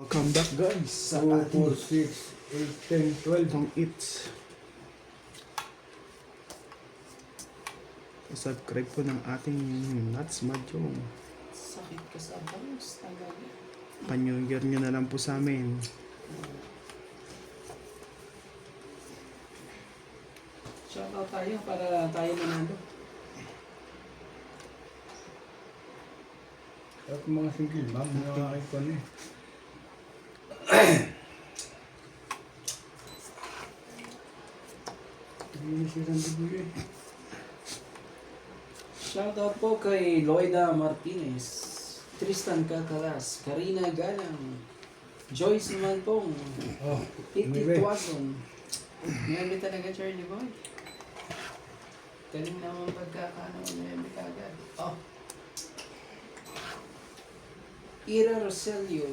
Welcome back guys sa 2, 4, ating 6, 8, 10, 12. itong eats. Subscribe po ng ating Nuts Madyong. Sakit ka sa bangs talaga. Pa-New Year nyo na lang po sa amin. Shoutout tayo para tayo manalo. At mga single ma'am, nakakit ko na eh. Sinisirang dugo eh. Shoutout po kay Loida Martinez, Tristan Catalas, Karina Galang, Joyce Mantong, Oh, Titi Nueve. Tuazon. Nuebe talaga, Charlie Boy. Galing naman pagkakano, nuebe kagad. Oh. Ira Roselio,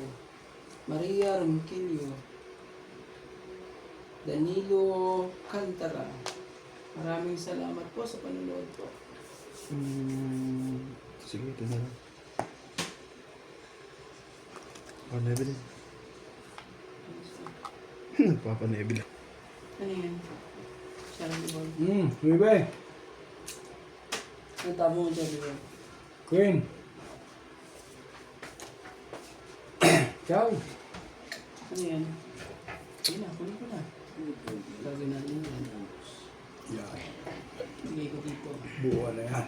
Maria Ronquillo, Danilo Cantara. Maraming salamat po sa panonood po. Sige, ito na lang. Panebil. Nagpapanebil. Ano yan? Charlie Boy. Nueve. Ang tamo mo, Charlie Boy. Queen. Ciao. Ano yan? Ayun na, kunin ko na. Gagawin natin yan. Yan. Bigay ko dito. Buwa na yan.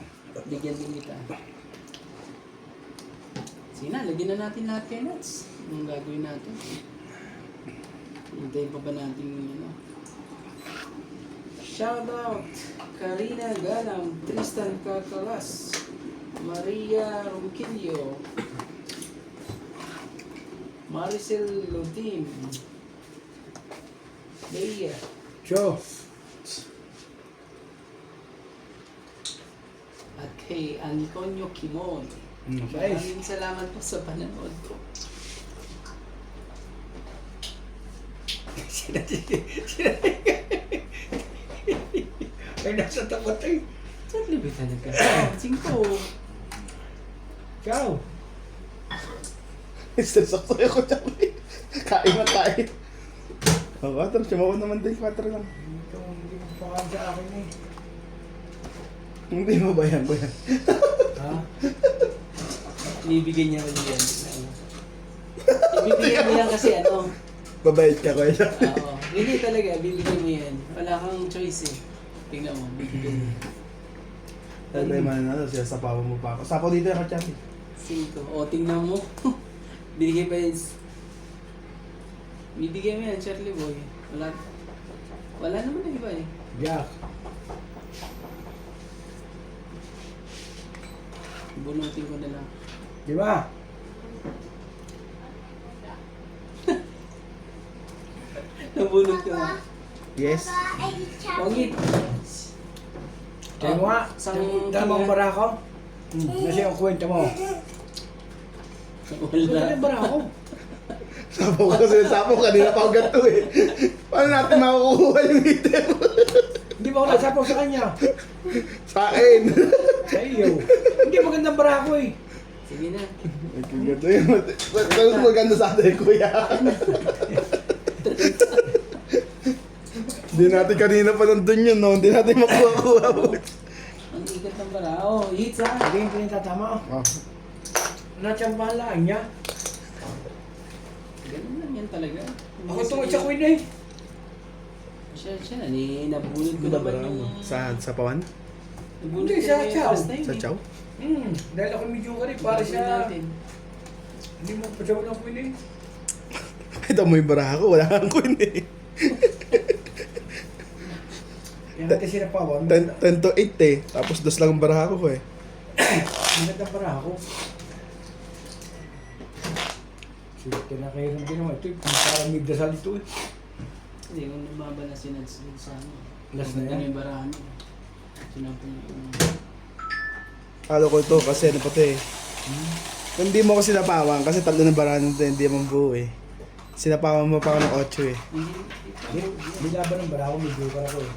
Bigyan din kita. Sige na, lagyan na natin lahat kay Nuts. Anong gagawin natin? Hintayin pa ba natin yung ano? Shoutout! Karina Galang, Tristan Catalas, Maria Ronquillo, Maricel Lotim, Leia, Ciao. at kay Antonio Kimon. Guys. Maraming salamat po sa panonood ko. Ay, nasa tapat eh. Saan libre talaga? Singko. Ciao. Sakto ako dyan. Kain na kain. Oh, 4. Sumawa naman din 4 lang. Ito, hindi mo pakain sa akin eh. Hindi mo ba yan? Ha? Ibibigay niya ulit yan. Ibibigay mo yan kasi ano. Babayad ka kuya. Oo. Hindi talaga, bibigay mo yan. Wala kang choice eh. Tingnan mo, bibigay mo. Sabi man na, siya sapawan mo pa ako. Sapaw dito yung kachat. 5. O, tingnan mo. Binigay pa yun. Bibigay mo yan, Charlie Boy. Wala naman na iba eh. Jack. Bunutin ko na lang. Di ba? Nabunot ko na. Yes. Pangit. Kaya mo nga, damang barako. Kasi ang kwento mo. Wala. Ano barako? Sapaw ka kasi sapaw kanina pa ako ganito eh. Paano natin makukuha yung item? Hindi ba ako nasapaw sa kanya? Sa akin. Sa iyo. Hindi magandang barako eh. Sige na. Nagkagato yun. Mas maganda sa atin kuya. Hindi natin kanina pa nandun yun no. Hindi natin makuha-kuha. Ang ikat ng barao. Hits ha. Hindi yung pinatatama. Oh. Natsambahan lang niya. Ganun lang yan talaga. Ako itong isa queen eh. Siya na. Nabunot ko naman yung... Sa pawan? Nabunot Hindi, ko sa na yung chow. last time Sa eh. chow? Dahil ako medyo ka rin para Gagawin siya. natin. Hindi mo pa siya ng queen eh. Ito mo yung baraha ko. Wala kang queen eh. Yan natin sinapawan. 10 to 8 eh. Tapos 2 lang ang baraha ko eh. Magandang barako. Sige, kinakailan din naman. Ito parang may dasal ito eh. Hindi, kung lumaba na si Nads dun sa ano. Last na yan? Ano yung barahan mo. Sinampun yung... Halo ko ito kasi ano pati eh. Kung hindi mo ko sinapawan kasi 3 na baraha nito hindi mo buo eh. Sinapawan mo pa ako ng 8 eh. May laban ng barako, may joker ako eh.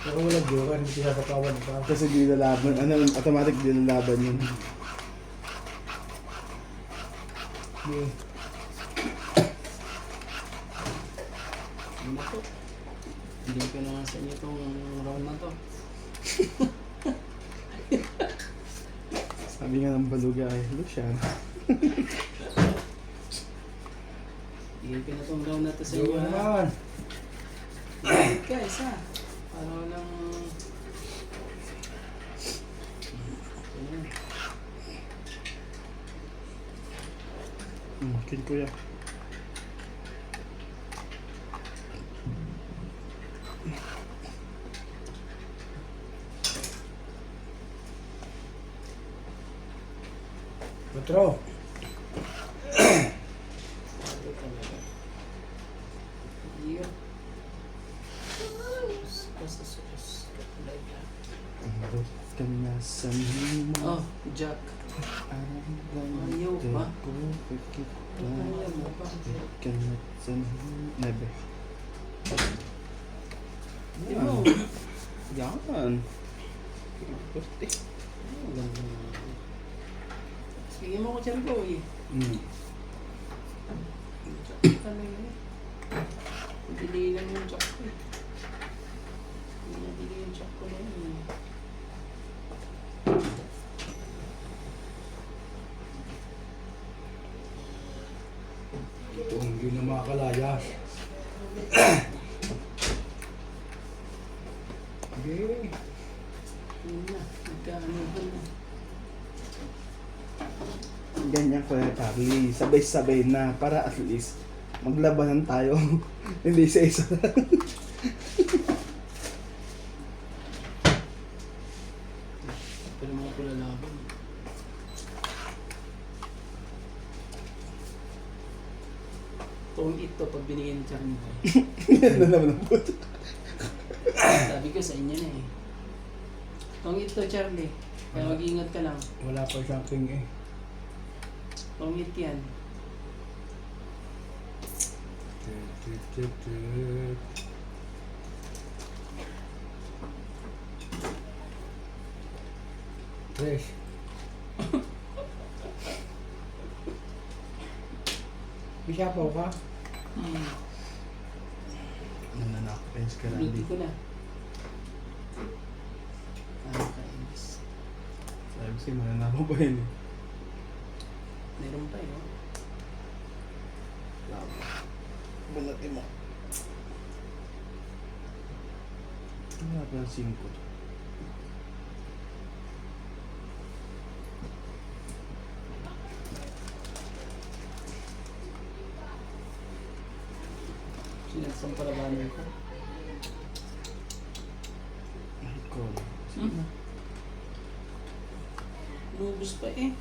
Pero walang joker, hindi sinasapawan pa. Kasi di lalaban. Ano, automatic di lalaban yun. Okay. Ayun na to. Hindi ko na nga sa inyo itong round na to. Sabi nga ng baluga ay, Lucian. Hindi ko na itong round na to sa inyo. Joker ha? naman. Guys ha. Para walang... Ayan. Kin kuya. Patro. Ito talaga. Iyo. Basta sus. Katulad na. Amrot ka na sa himo. Oh, Jack. Ayaw Ayaw ba? ko, pikit ka. Ayaw mo pa. Pikit ka na sa himo. Nebe. Hindi mo. Yan. Ang ganda na. Sige mo ko dyan ko eh. Jack talaga eh. Pili lang yung jack ko eh. Hindi nabili yung jack ko na yun eh. Ito hindi na makakalaya. Okay. Yun na. Nagkaano ba na. Ganyan ko na Charlie. Sabay-sabay na para at least maglabanan tayo. Hindi isa-isa lang. Pero mga pula laban. Tong ito pag binigyan ni Charlie Boy. Yan na naman ang puto. Sabi ko sa inyo na eh. Tong ito Charlie. Kaya mag-iingat ka lang. Wala pa siyang king eh. Tong it yan. Fresh. Isapaw ka? Nananakpens ka lang. Luti ko na. Kainis. Sabi ko mananako pa yun eh. Meron pa yun. Banatin mo. Wala pa ang 5. Sinagsang parabanan ko. Ay, call. Lubos pa eh.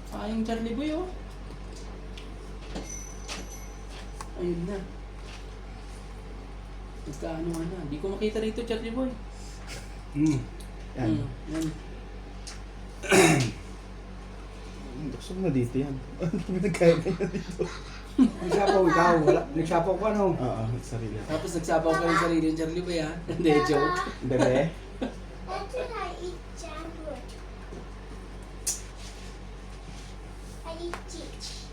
Sayang Charlie Boy oh. Ayun na. Nagkaano nga na. Hindi ko makita rito Charlie Boy. Yan. Yan. Gusto mo na dito yan. Ano kami nagkaya na yan dito? Nagsapaw ikaw. Wala. Nagsapaw ka no? Oo, sarili. Tapos nagsabaw ka yung sarili ng Charlie Boy ha. Hindi, joke. Bebe? When did I eat jambur? I eat chips.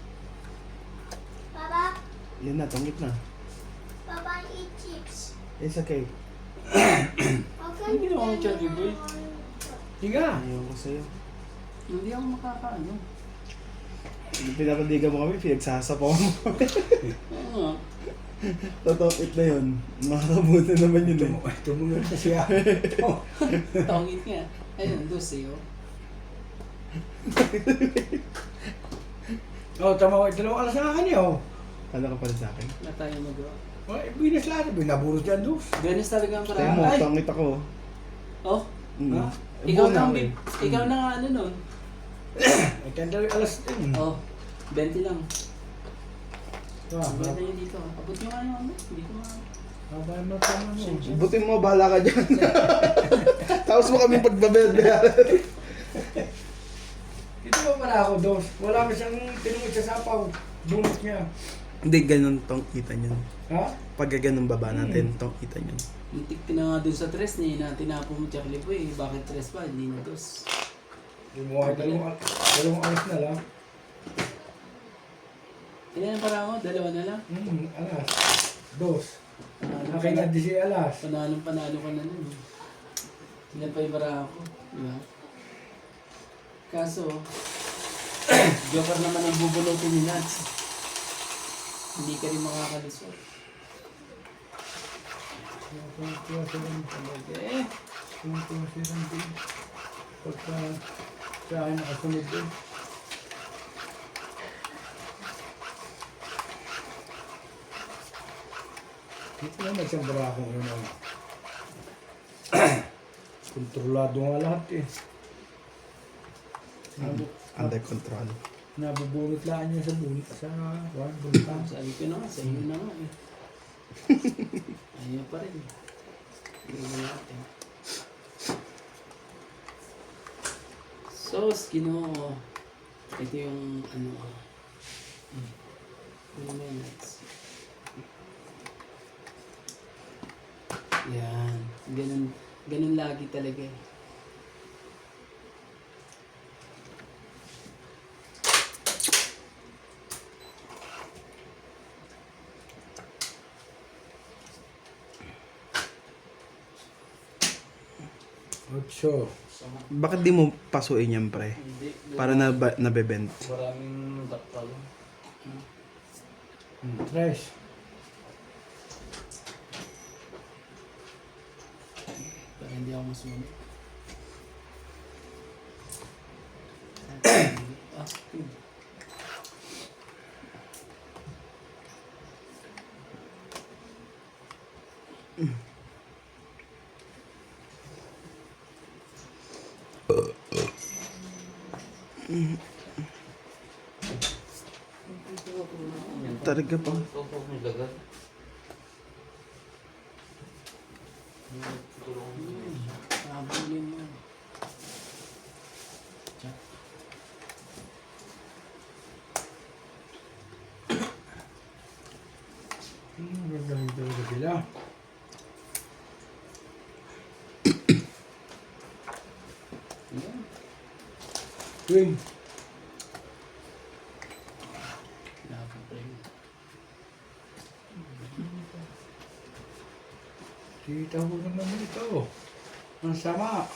Baba, Yan na, tungit na. Baba, I eat chips. It's okay. How Ano ginawa mo, Charlie Boy? Higa. Ayaw ko sa'yo. Hindi ako makakaano. Pinapaligan mo kami, pinagsasapaw mo kami. Oo nga. Totokit na yun. Makakabuti naman yun eh. Tumunod na siya. Oh. Tongit nga. Ayun, dosi oh. Oh, tama ko. Dalawang alas na kanya oh. Ano ka pala sa akin? Wala tayong magawa. Oh, binas lahat. Binaburot yan dos. Ganis talaga ang Tayo mo, paraan. Ay! tungit ako. Oh, Ha? ikaw Buo na, ako eh. ikaw na nga ano nun. Ay, kanda alas din. Oh, 20 lang. Ah, Sabihan na yun dito. Abot nyo nga yung ano. Hindi ko nga. Haba mo tama mo. Butin mo, bahala ka dyan. Tapos mo kami pagbabayaran. Ito ba para ako dos? Wala mo siyang tinungod sa sapaw. Bunot niya. Hindi, ganun tong kita niyan. Ha? Pag ganun baba natin, tong kita niyan. Muntik ka na nga dun sa tres ni na tinapo mo Charlie Boy. Bakit tres pa? Hindi na dos. Gumawa dalawang alas na lang. Ilan para ako? Dalawa na lang. Alas. Dos. Panalo Akin na di si Alas. Panalo ka na nun. Sinapay bara ako. Diba? Kaso, joker naman ang bubunutin ni Nats. Hindi ka rin makakalusot. Okay. Kung sirang din. Pagka sa akin nakasunod din. Dito na nagsambara akong yun. Kontrolado nga lahat eh. Under control. Nabubunot lang niya sa bunot. Sa bunot. Sabi ko na nga, sa iyo na nga eh. Ayaw pa rin. Hindi natin. Sauce, Ginoo. Ito yung ano. 2 minutes. Yan. Ganun lagi talaga eh. Ocho. Bakit di mo pasuin yan, pre? Hindi. Para nabebent. Maraming daktal. Tres. Para hindi ako masunod. Ah, Talaga pa. Habulin mo. Gagawin talaga sila. Yan. Twin. Laban pa rin. Kita ko naman ito. Ang sama.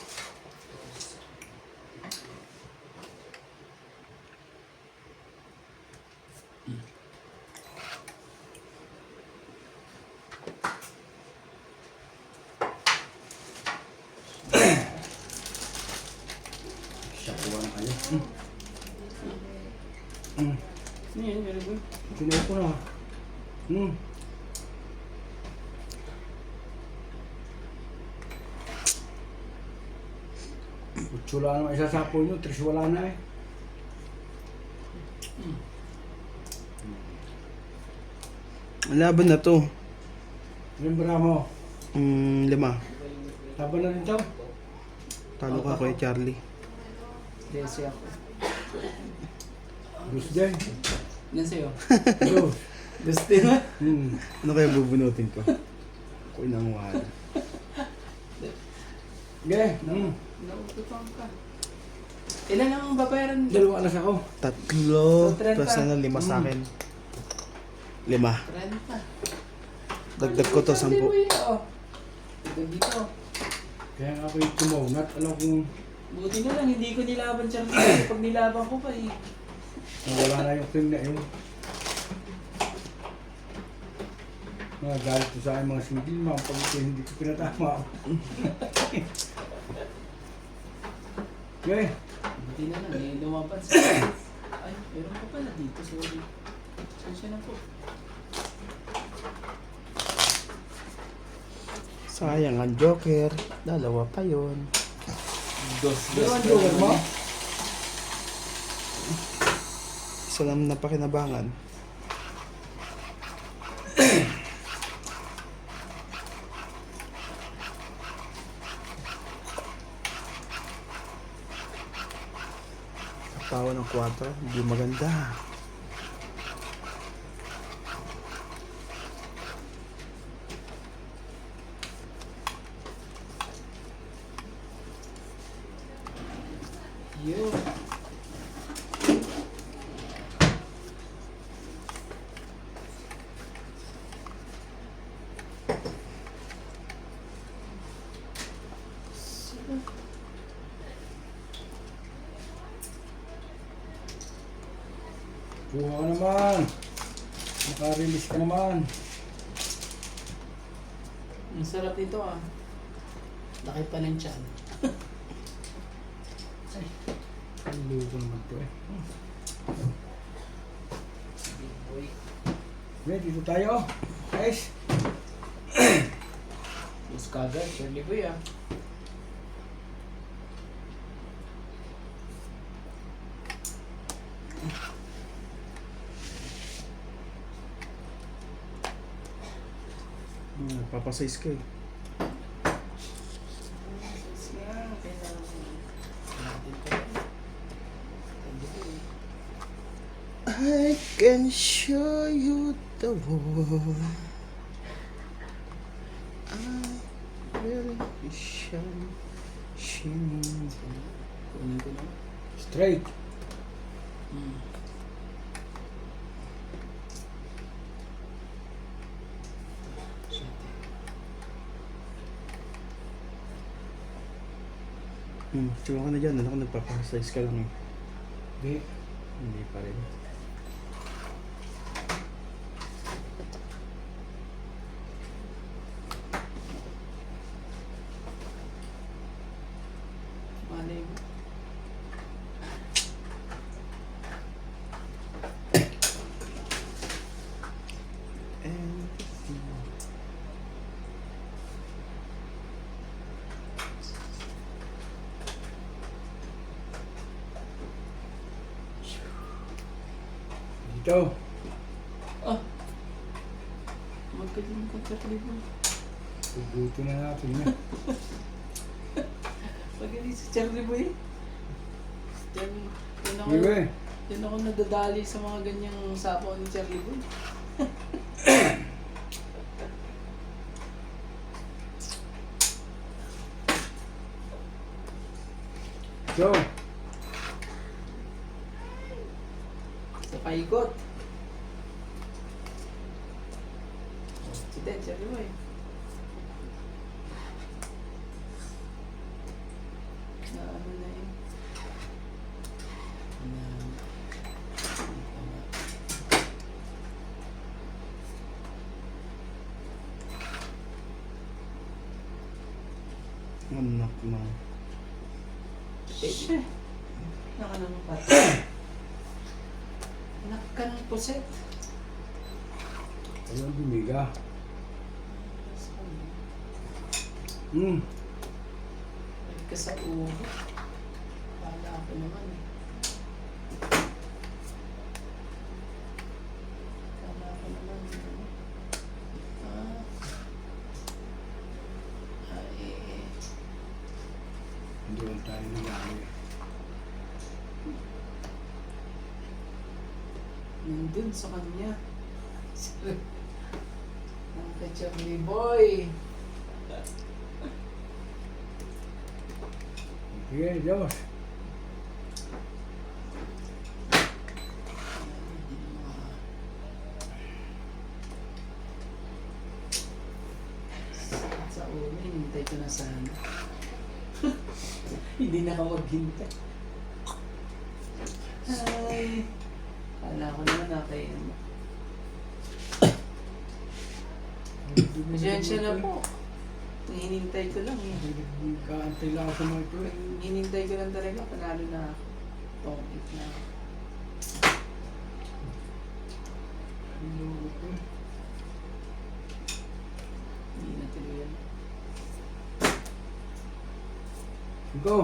Siyakuha na kayo. Ano yan? Ano ba? Sinuha ko na. Utso lang naman isasapo nyo, tres wala na eh. Laban na to. Ilan bara mo? 5. Laban na rin to? Talo ka kay Charlie. Desi ako. Dos din. Yan sa'yo. Dos. Gusto na? Ano kaya bubunutin ko? Ako inang wala. Okay. Naututong ka. Ilan ang babayaran? 2 alas ako. 3. So, 30. Plus na 5 sa akin. 5. 30. Dagdag ko to 10. Dagdag dito. Kaya nga ako yung tumaunat. Alam kong Buti na lang, hindi ko nilaban siya kasi pag nilaban ko pa eh. wala na yung king na yun. Mga galit ko sa aking mga single mga pag hindi ko pinatama. Okay. Buti na lang, eh, lumaban sa ay, meron pa pala dito, sorry. Sensya na po. Sayang ang Joker. Dalawa pa yun. Pero ang joker mo? Isa lang napakinabangan. Tawa ng 4, hindi maganda. Yo. Kuha ka naman. Naka-release ka naman. Ang sarap nito ah. Laki pa ng tiyan. Ang luto naman to eh. Big boy. Okay, dito tayo. Guys. Mas kagad, Charlie Boy ah. Papasize ka eh. I can show you the world. I will be shining. Kunin ko na. Straight. Hmm. Tsaka ka na dyan. Ano ka nagpapasize ka lang eh. Hindi. Hindi pa rin. Malay mo. And Dito. Ah! Magaling ka, Charlie Boy. Ubuti na natin yan. Magaling si Charlie Boy. Yan ako, Hindi ba eh. yan ako nadadali sa mga ganyang sapaw ni Charlie Boy. So, Sa paikot. Si Ted, Charlie Boy. Na ano na yun. Na... anak mo. Eh, naka ng pat. Anak ka ng puset. ayun bumiga. Balik ka sa ulo. Pala ako naman eh. Pala ako naman. Ah. Ay. Hindi lang tayo nangyari. Nandun sa kanya. Ang ka-Charlie Boy. Sige, Diyos. Sa ulo, hinintay ko na sana. Hindi na ako maghintay. Ay. Kala ko naman nakain mo. Pasensya na po. Hinintay ko lang eh. Kaantay lang ako sa mga ito eh. Hinintay ko lang talaga. Panalo na ako. Tongkit na ako. Hindi na tuloy yan. Ikaw.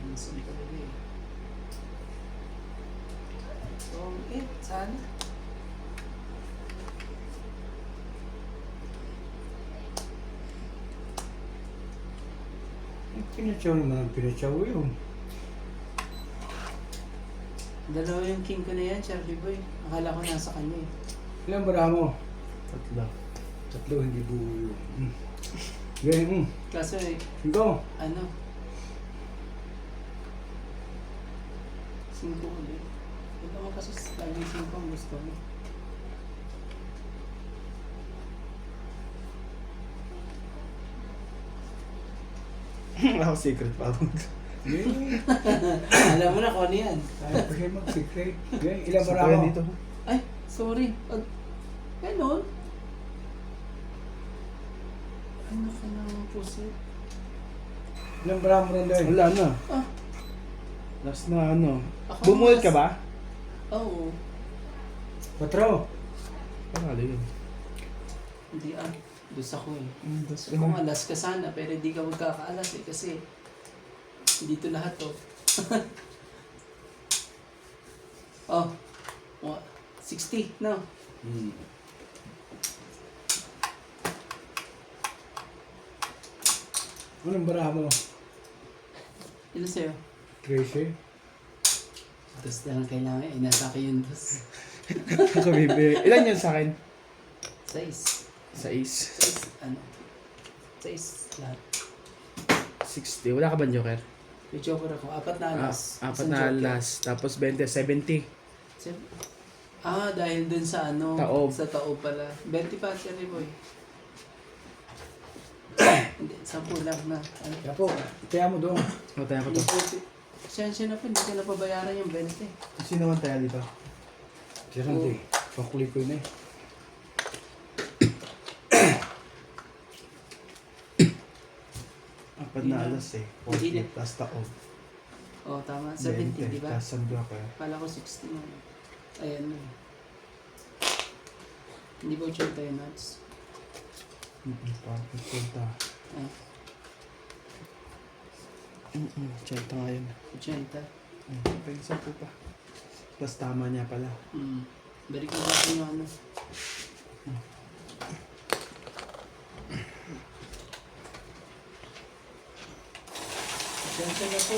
Minsan talaga eh. Tongkit, sana. Pinatsaw naman ang pinatsaw yun. Dalawa yung king ko na yan, Charlie Boy. Akala ko nasa kanya eh. Ilang bara mo? Tatlo. Tatlo, hindi buo yun. Okay, Kaso eh, Ikaw. ano? 5 ulit. Ito naman kasi laging 5 ang gusto mo. Ako secret pa. Alam mo na kung ano yan. Kaya pa siya mag-secret. Ilang Sa bara kaya ako? dito. Ay, sorry. Ganon. Ano ka naman po, sir? Ilang bara mo rin doon? Wala na. Ah. Last na ano. Ako Bumulit ka mas- ba? Oo. 4. Parang yun. Hindi Dus ako eh. Das Kung alas ka sana, pero hindi ka magkakaalas eh. Kasi dito lahat to. Oh. 60, no? Anong bara mo? Ilan sa'yo? 13. Dus na lang kailangan. Inatake yung dus. Ako bibi. Ilan yun sa akin? 6. Sa ace. 6, ano? 6 lahat. 60. Wala ka ba joker? May joker ako. 4 na alas. Apat Isang na joker. alas. Tapos 20, 70. Dahil dun sa ano, Taob. sa taob pala. 20 pa siya ni Boy. Hindi, 10 lang na. Ano? Kaya po, kaya mo doon. O, tayo ko Hindi to. po, siyensya na po, hindi ka napabayaran yung 20. Sino naman tayo dito? Sirante. Pakulit ko yun eh. Apat na alas eh. Hindi 40 plus taob. Oh, tama. 70, di ba? Plus ang joker. Kala ko 60 na. Ayan na. Hindi ba 80 yung nuts? Parang 50. Ah, Chenta nga yun. 80. Pwede 10 pa. Plus tama niya pala. Balik mo natin yung ano. Siyensya na po.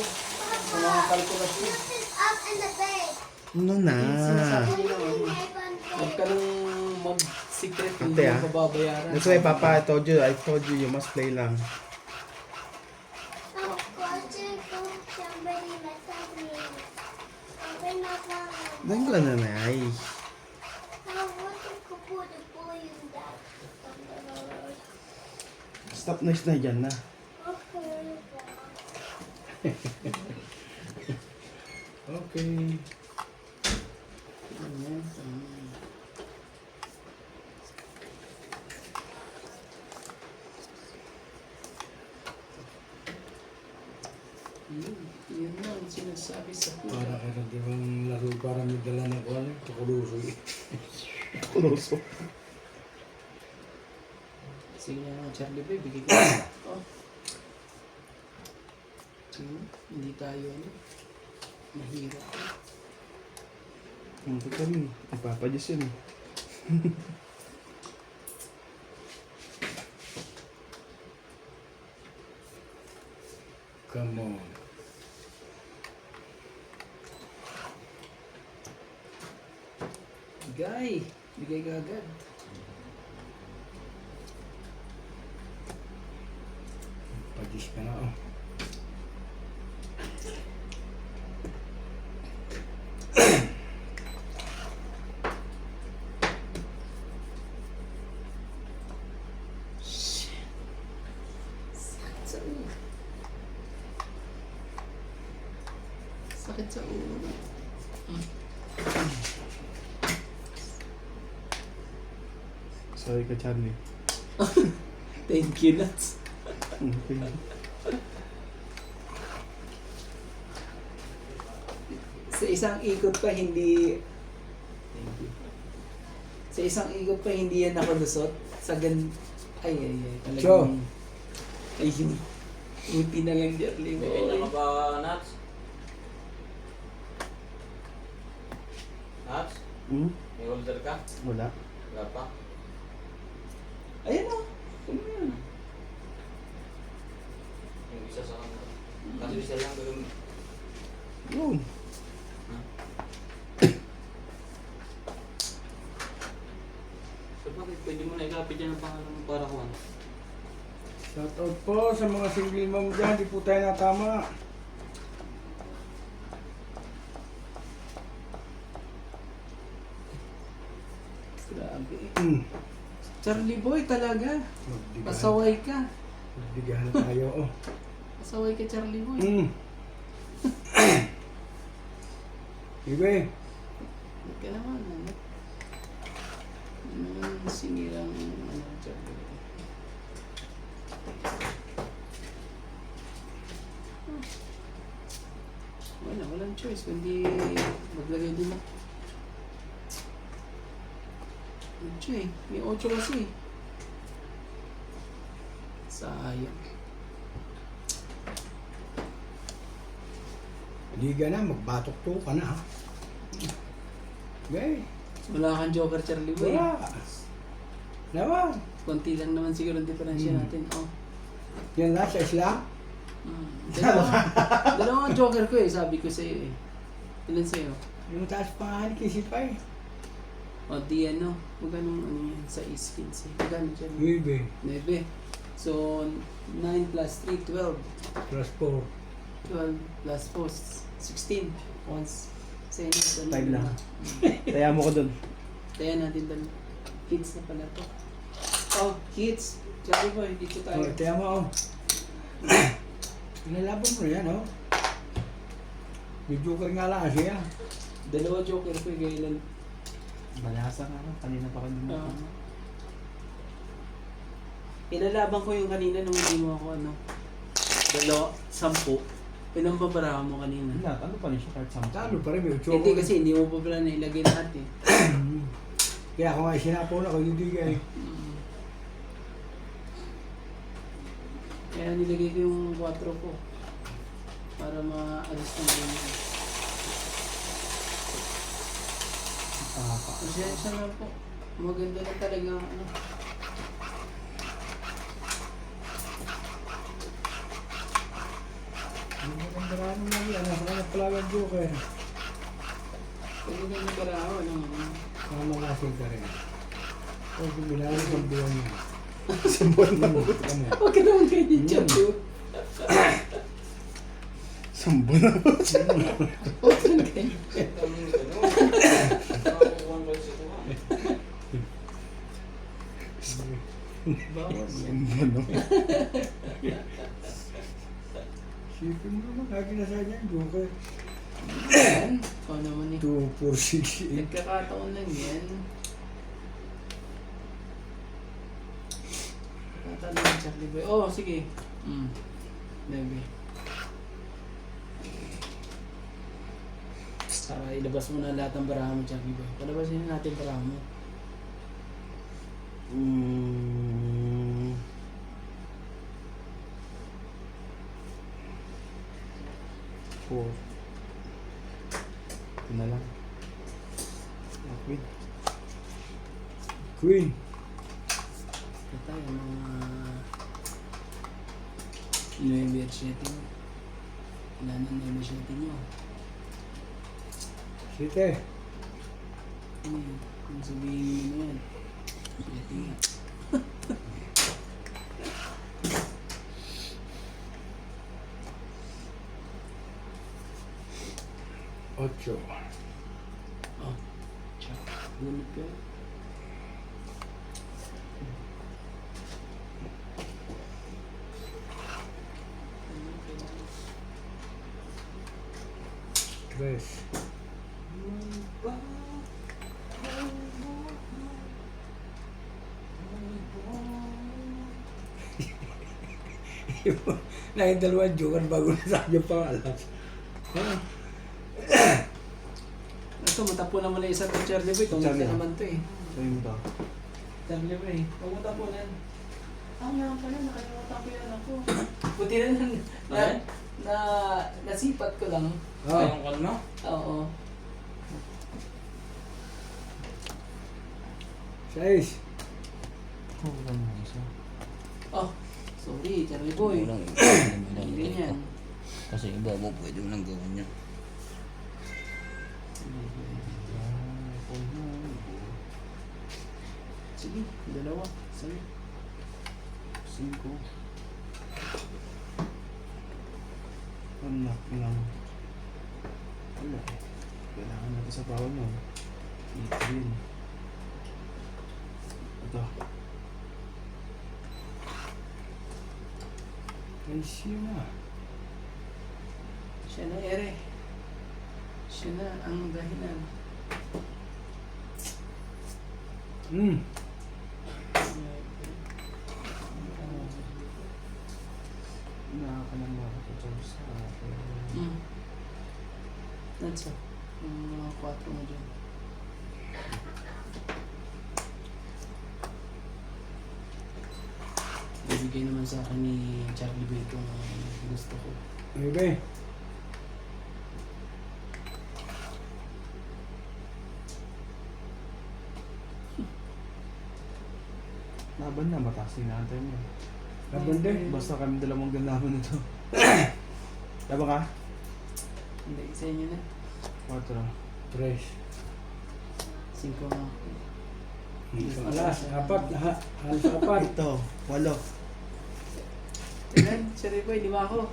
Sa mga kalkulasyon. This is up in the bed. Ano na? Sinasabi nila, I ano, have one huwag bed. ka nang mag-secret kung Ate, hindi ah. mo pababayaran. That's why Papa, I told you, you must play lang. Of course, somebody messaged me. Open up one. Doon ka na na ay. I want to put the boy in that. Stop noise na dyan na. Okay. Ayan. Yun na ang sinasabi sa Para ka rin bang laro para may dala ng kuwan eh. Tukuluso eh. Kuloso. Sige na Charlie Boy, bigay ko. Oh. Sige, hindi tayo ano. Mahirap. Ang totally. Ipapadis yun eh. Come on. Bigay. Bigay ka agad. Padis ka na oh. Sa ulo. Sakit sa ulo. Sorry ka, Charlie. Thank you, Nuts. Okay. Sa isang ikot pa hindi... Thank you. Sa isang ikot pa hindi yan nakalusot. Sa gan... Ay. Cho. Talagang... Ayun. Buti na lang, Charlie. Bigay na ka ba, Nats? Nats? Hmm? May holder ka? Wala. Wala pa? Ayan o. Ano yan? Yung isa sa kanila. Kasi isa lang gagawin. Yun. So bakit pwede mo na ikapit yan ang pangalan mo para kuhan? Shout out po sa mga single mom dyan. Di po tayo natama. Grabe. Hmm. Charlie Boy talaga. Magbigahan. Pasaway ka. Magbigahan tayo oh. Pasaway ka, Charlie Boy. Hmm. Ibe. Huwag ka naman, ano? Ano naman sinirang, ano, Charlie Boy? Walang choice, kundi maglagay din ako. 8 eh. May 8 kasi. Sayang. Liga na, magbatok to ka na ha. Okay. Wala kang Joker, Charlie Boy. Wala. Naman. Konti lang naman siguro ang diferensya natin. Oh. Yan lang sa isla. Dalawang Joker ko eh, sabi ko sa'yo eh. Ilan sa'yo? Yung taas pa nga ni Kisi pa eh. O di ano, magkano ano yan sa skins eh. Magkano dyan? Ibe. 9. So, 9 plus 3, 12. Plus 4. 12 plus 4, 16. Once. Sa inyo, ano, 5 lang. lima. Taya mo ko dun. Kaya natin dalawa. Hits na pala to. Oh, hits. Sabi ko, dito tayo. Oh, tiyan mo. Nilalaban mo yan, oh. May joker nga lang siya. Dalawa Joker ko eh, kailan. Malasa nga lang. Kanina pa kanina. Ilalaban ko yung kanina nung hindi mo ako ano. 10. Pinambabara mo kanina. Ano pa rin siya kahit sample? Talo pa rin, may joker. Hindi kasi hindi mo pa pala nailagay lahat eh. Kaya ako nga sinapo na, hindi ka eh. Kaya nilagay ko yung 4 ko. Para ma-alis ng ganyan. Pasensya na po. Maganda na talaga ang ano. Yung magandang mo lang yan, nasa na pala ang joker. Pwede na nagkaraho. Ano ano. Mga mangasin ka rin. O, gumilaan ng buwan niya. Sambon na. Ano? Huwag ka naman kayo di chat yun. Sambon na. Huwag ka naman kayo. Bawas yan. Sambon na. Sipin mo naman, kaginasa niya yung joker. Yan. Ikaw naman eh. 2, 4, 6, 8. Nagkakataon lang yan. Tatanong Charlie Boy. Oh, sige. Maybe. Para ilabas mo na lahat ng baraha mo, Charlie Boy. Palabasin na natin baraha mo. Four. Ito na lang. Okay. Queen. Ito tayo, mga 9 setting. Ilan ang 9 setting nyo? 7. Ano yun? Kung sabihin mo yan. Setting nga. 8. Oh. Check. Gunit ka. Tres. Naging dalawang joker bago na sa akin pangalan. Ito, matapo naman na isa kong Charlie Boy. Tungkol Charlie, ka naman to eh. Sabi mo to. Charlie Boy, huwag mo tapunan. Nga pala, nakalimutan ko yan ako. Buti na nasipat ko lang. Oh. Kalma? Oo. 6. Oh, sorry, Charlie Boy. Walang Hindi yan. Kasi iba mo pwede mo nang gawin yan. Sige, dalawa. Sige. 5. Anak lang. Wala eh. Kailangan natin sa bawal mo. Ito yun. Ito. Ay, siya na. Siya na ere. Siya na ang dahilan. Nakakalamang ako sa akin. Nansa? Yung mga 4 mo dyan. Bibigay naman sa akin ni Charlie Bay kung gusto ko. Bebe. Laban na, mataas yung natin mo. Laban din. Basta kami dalawang ganaman nito. Laban ka? Hindi, sa inyo na. 4. Tres. 5 mo. Alas, apat. Alas, apat. Ito, 8. Ilan? Charlie Bay, 5 ako.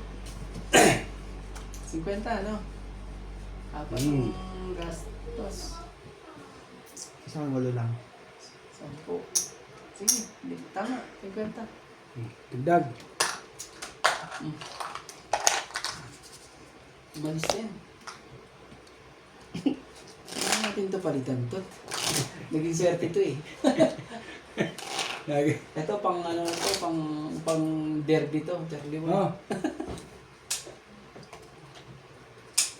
50, ano? 4 ang gastos. Isang 8 lang. 10. Sige, hindi, tama. 50. Tugdag. Balis yan. Ano natin ito palitan to? Naging swerte ito eh. Lagi. Ito pang ano to, pang derby to, Charlie Boy. Ah.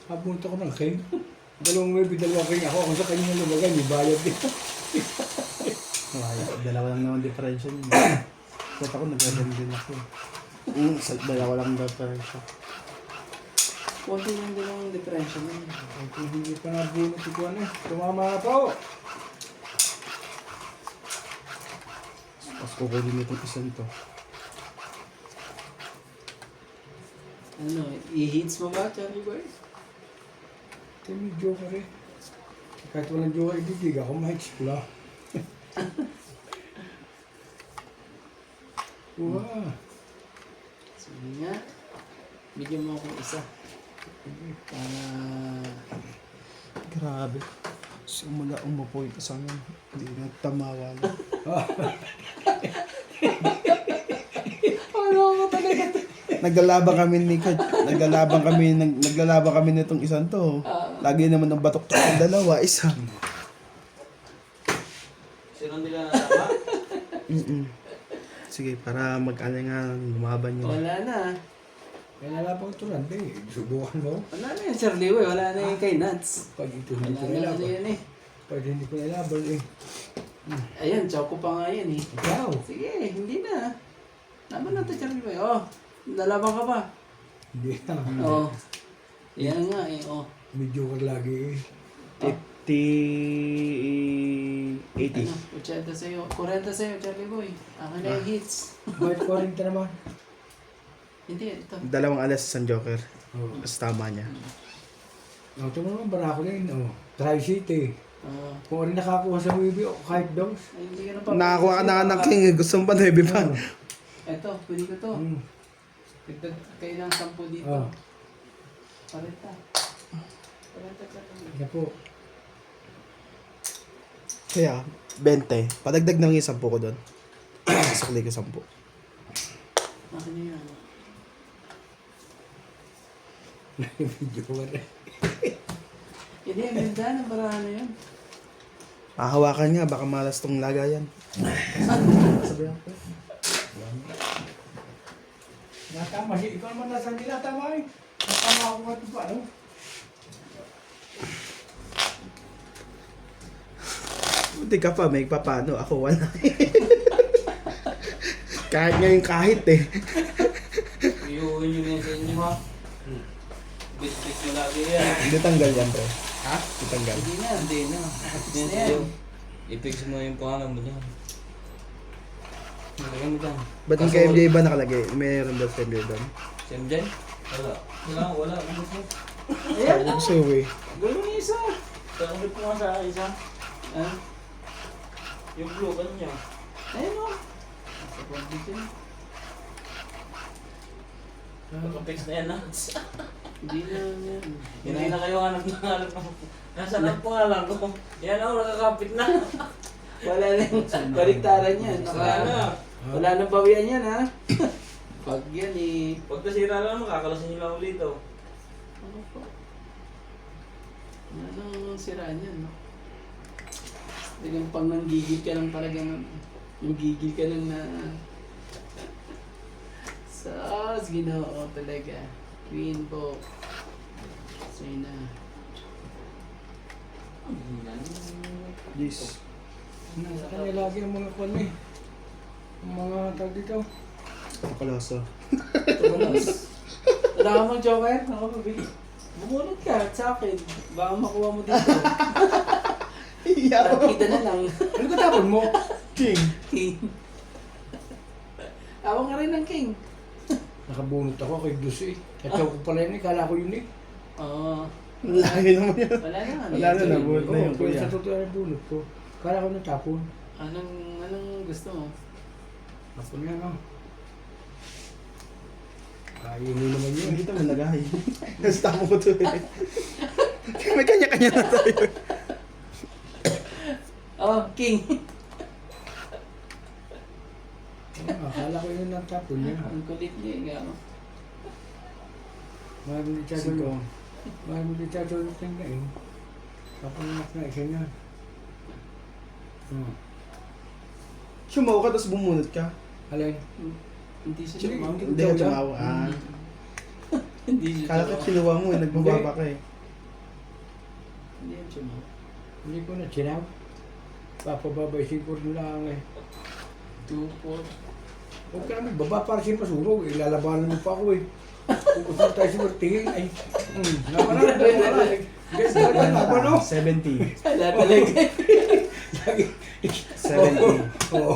Papunta ko ng king. Dalawang may dalawang king ako. Kung sa kanya lumagay, may bayad din. Dalawa lang naman differential yun. Kata ko nag-alam din ako. Dalawa lang differential. Konti lang din ang differential nun. Kung hindi pa nabunot ito ano. Tumama na po. Tapos kukunin itong isang to. Ano, i-hits mo ba, Charlie Boy? Ito may joker eh. Kahit walang joker, ibigig ako ma-explore. Wow. Sige nga. Bigyan mo akong isa. Para... Grabe. Simula umupo yung isang yun. Hindi nagtamawa na. Ano ako talaga? Naglalaban kami nitong isang to. Lagi naman ng batok to ang dalawa, isa. Sino nila natama? Sige, para mag-alingan, lumaban yun. Wala na. Kaya nala pang turante eh. Subukan mo. Wala na yun, Charlie Boy. Wala na yun kay Nuts. Pag ito hindi ko Wala na nilaban. yun eh. Pag hindi ko nilaban eh. Ayan, choco pa nga yan eh. Ikaw. Sige, hindi na. Laban natin, Charlie Boy. Oh, nalaban ka pa. Hindi na. Oh. Yan nga eh, oh. May joker lagi eh. 80. Ano, 80 sa'yo. 40 sa'yo, Charlie Boy. Akin na yung hits. Bakit 40 naman? Hindi, ito. Dalawang alas isang joker. Oo. Mas tama niya. Ito naman, barako na yun. Oh. Tri-City. Oh. Kung rin nakakuha sa movie o kahit dos. Ay, hindi ka na pa. Nakakuha ka na ng king. Gusto mo pa na pa. Ito, pwede ko to. Mm. Dagdag kayo ng 10 dito. Oh. 40. 40 Charlie Boy. Yan po. Kaya, 20. Padagdag na lang yung 10 ko doon. Sasakli ko 10. Akin na yan. May joker eh. Hindi, ang ganda ng barahan na yun. Hahawakan nga, baka malas tong lagayan. Sabihan ko. Natama siya. Ikaw naman nasa hindi natama eh. Natama ako nga ito pa. Ano? Buti ka pa, may papano. Ako wala. Kahit ngayon kahit eh. Iuwi nyo na yun sa inyo ha. Bit-bit mo lagi yan. Hindi tanggal yan, pre. Ha? Hindi tanggal. Hindi na, hindi na. Tapos Yan na yan. sa'yo. I-fix mo yung pangalan mo dyan. Nalagyan mo dyan. Ba't yung KMJ ba nakalagay? Mayroon ba sa MJ doon? Si MJ? Wala. Wala. Ano po? Ayan, Sabi ko sa'yo eh. gawin mo isa. Tanggap mo nga sa isa. Ah, Yung blue, ano niya? ayun o. Sa condition. Pagka-fix na yan ha. Hindi na yan. Hindi na kayo hanap ng hanap ng... Nasaan ang pangalan ko? Yan ako, nakakapit na. Wala na yung baliktaran yan. Wala na. Wala nang bawian yan ha. Pag yan eh. Pag nasira lang, makakalasin nyo lang ulit oh. Ano po? siraan yan, no? Talagang pag nanggigil ka lang talaga nanggigil ka lang na sas, ginoo talaga. Queen po. Sa'yo na. Ang hina. Yes. Nasa kanya lagi ang mga kwan eh. Ang mga tag dito. Kapalasa. Tumalas. Wala ka mong joker? Ako mabili. Bumunod ka sa akin. Baka makuha mo dito. Kita na lang. Ano ka tapon mo? King. King. Awang nga rin ng king. Nakabunot ako kay Dus eh. Kataw ko pala yun eh. Kala ko yun eh. Oo. Layo naman yan. Wala na. Wala na, nabunot na yung Oo, pero kuya. sa totoo yung bunot ko. Kala ko natapon. Anong gusto mo? Tapon yan oh. Kaya mo naman yun. Hindi mo nagay. Basta mo ko to eh. May kanya-kanya na tayo. Oh, king. Akala ko yun natapon niya. Ang kulit niya, ikaw. Mahal mo di siya Cinco. Mahal mo di siya doon tingnan. Papanak na isa niya. Sumaw ka, tapos bumunot ka. Alay. Hindi siya Sige, sumaw. Hindi ka sumaw. Ah. Hindi siya Kala ko sumaw. kinuha mo eh, nagbababa ka eh. Hindi siya sumaw. Hindi ko na sinaw. Papababay siguro lang eh. 2, 4. Huwag ka na magbaba para siya masurog. Ilalabanan mo pa ako eh. Kung gusto tayo siguro tingin ay... Laban na, laban na. Ganyan talaga, laban no? 70. Wala talaga. Lagi. 70. Oo.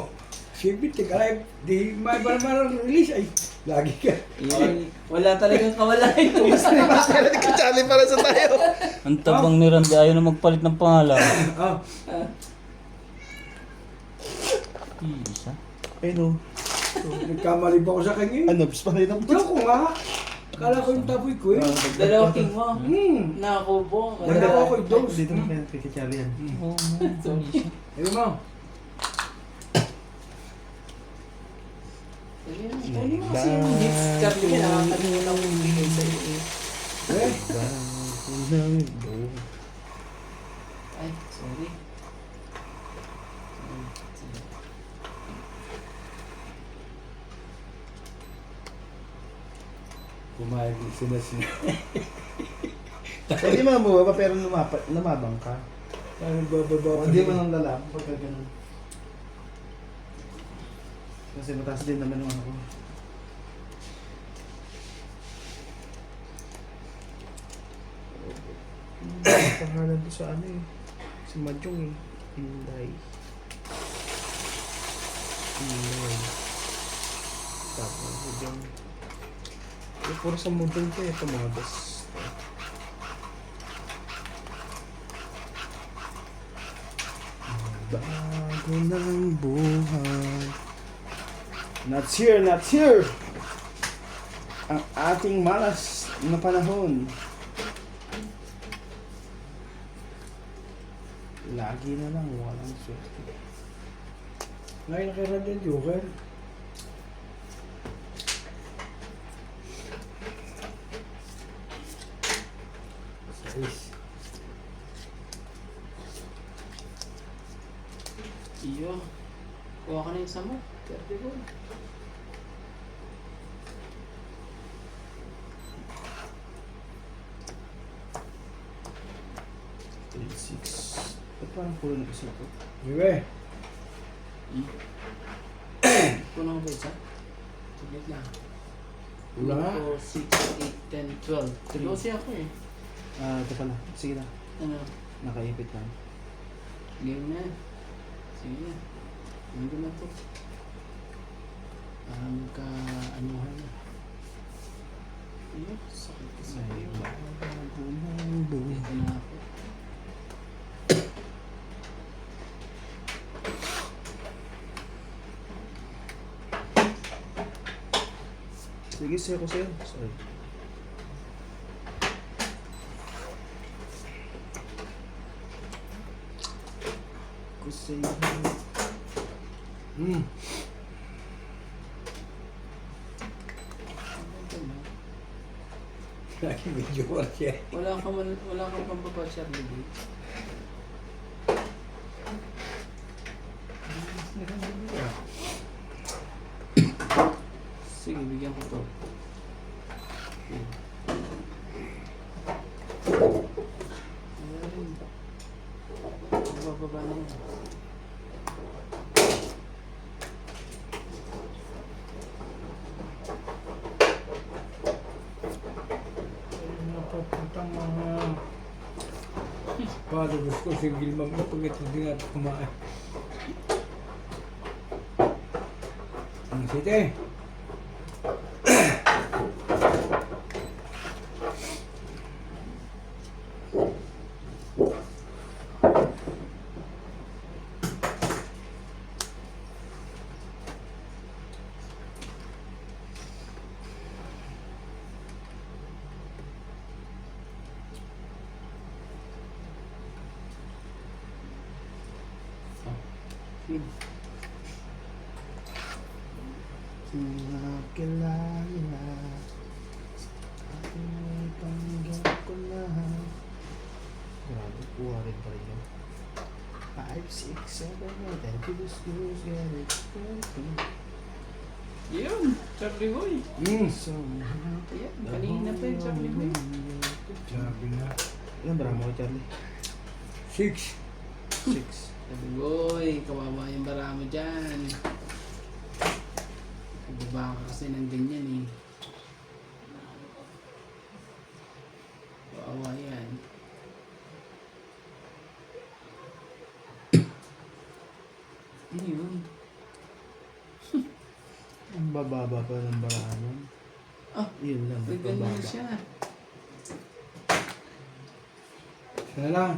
Siyempre, tika lang. Di may marang release ay. Lagi ka. Wala talagang kawalay. Kachali para sa tayo. Ang tabang ni Randy, ayaw na magpalit ng pangalan. Ah. Isa. Ayun o. Nagkamali ba ako sa kanya? Ano, pa rin ang Wala ko nga. Kala ko yung tapoy ko eh. Dalawa king mo. Wala Nakakubo. ko ako yung dose. Dito mo kaya kikachali yan. Oo, isa. Ayun mo. Pwede mo kasi yung hits Charlie ka nakakalimutan mo yung bigay sa'yo eh. Eh. Ay, sorry. Kumain sila sila. Hindi mo bumaba pero lumabang ka. Parang bababa. Hindi mo nang lalap pagka ganun. Kasi mataas din naman yung ano ko. Pangalan ko sa ano eh. Si Majong eh. Inday. Inday. Tapos yung... Eh, puro sa mundong ko eh. Ito mga best. Bago ng buhay. Not here, not here! Ang ating malas na panahon. Lagi na lang, walang swerte. Ngayon nakirad yung Joker. Sais. Iyo. Kuha ka na yung sama. 34. Ba't parang pulo na isa to? Iwe. Kuno ko ba isa? Saglit lang. Kulang nga. 2, 6, 8, 10, 12. 13 ako eh. Ah, ito pala. Sige na. Ano? Nakaipit lang. Game na. Sige na. Hindi na to. Parang ka-anuhan na. Iyo, sakit kasi. Ay, bago ng buhay. Ito na ako. Sige, sa'yo ko sa'yo. Sorry. Ko sa'yo. Ito na. Lagi medyo siya. Wala kang pambaba, Charlie Boy. Sige, bigyan ko to. Wala rin. Bababa na yun. Napapuntang mga followers ko si Gilmam na pag ito din at kumain. Ang site. Nakakilala aking may panggap ko lahat. Grabe, kuha rin pa rin yun. 5, 6, 7, 8, to the schools, get it, Yun, Charlie Boy. so Ayan, kanina pa yung Charlie Boy. Sabi na. Ilan ba mo, Charlie? 6. 6. Charlie Boy, kawawa yung bara mo dyan. Nagbaba ka kasi ng ganyan eh. Kawawa yan. Ano yun? Ang bababa pa ng barahan. Ah, Yun lang. may ganun bababa. siya. Sana lang.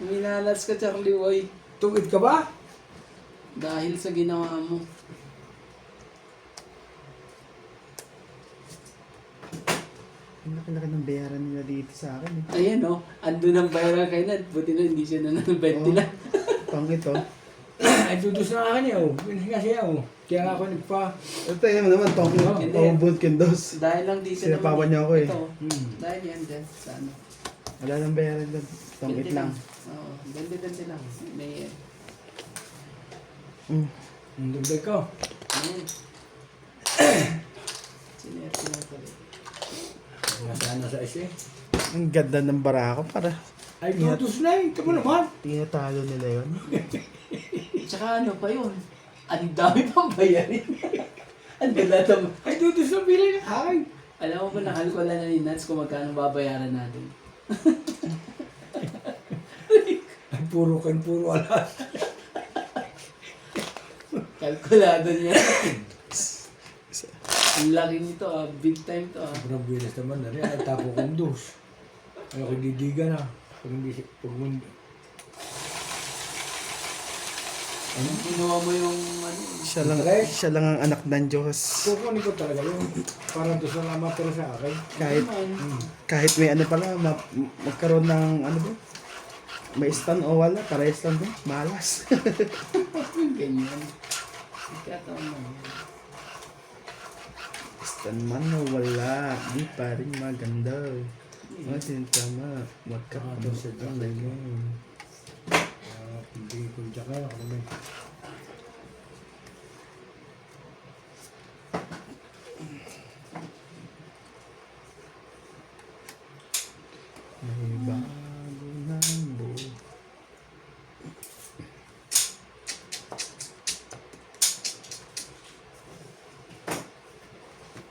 Minalas ka, Charlie Boy. Tugid ka ba? Dahil sa ginawa mo. Ang laki-laki ng bayaran nila dito sa akin. Eh. Ayan o, andun ang bayaran kay Nad. Buti na hindi siya nananabentila. Pang ito. Ay, tutos na akin eh. Pinahinga siya oh. Kaya nga ako nagpa... Ito yun naman, tong Hindi. paubod kindos. Dahil lang dito Sinapawan niya ako eh. Ito, Hmm. dahil yan dyan sa ano. Wala nang bayaran doon. Tong Ganti it lang. Oo, ganti lang. May, Ang dugdag ko. ayan. Sinerte lang pala. Nasaan na sa isa eh. Ang ganda ng barako para Ay, tutos na eh. Ito mo naman. tinatalo nila yun. Tsaka ano pa yun? Ang dami pang bayarin. Ang ganda naman. Ay, tutos na bilay na. Ay. Alam mo ba, nakalkula na ni Nats kung magkano babayaran natin. Ay, puro alas. Kalkulado niya. Ang laki nito big time to Sobrang bilis naman na rin. Ay, tapo kong dos. Ay, ako didiga na. Pag hindi siya, pag hindi. Anong ginawa mo yung ano? Siya lang ang anak ng Diyos. Kukunin ko talaga yun. Parang dos na lamang pero sa akin. Kahit may ano pala, magkaroon ng ano ba? May stand o wala, parehas lang din. Malas. Ganyan. Ikataon mo. Stand man o wala, di pa rin maganda. Matin tama, magkakaroon lang yun. Hindi ko tsaka ako naman. May bago ng buhay.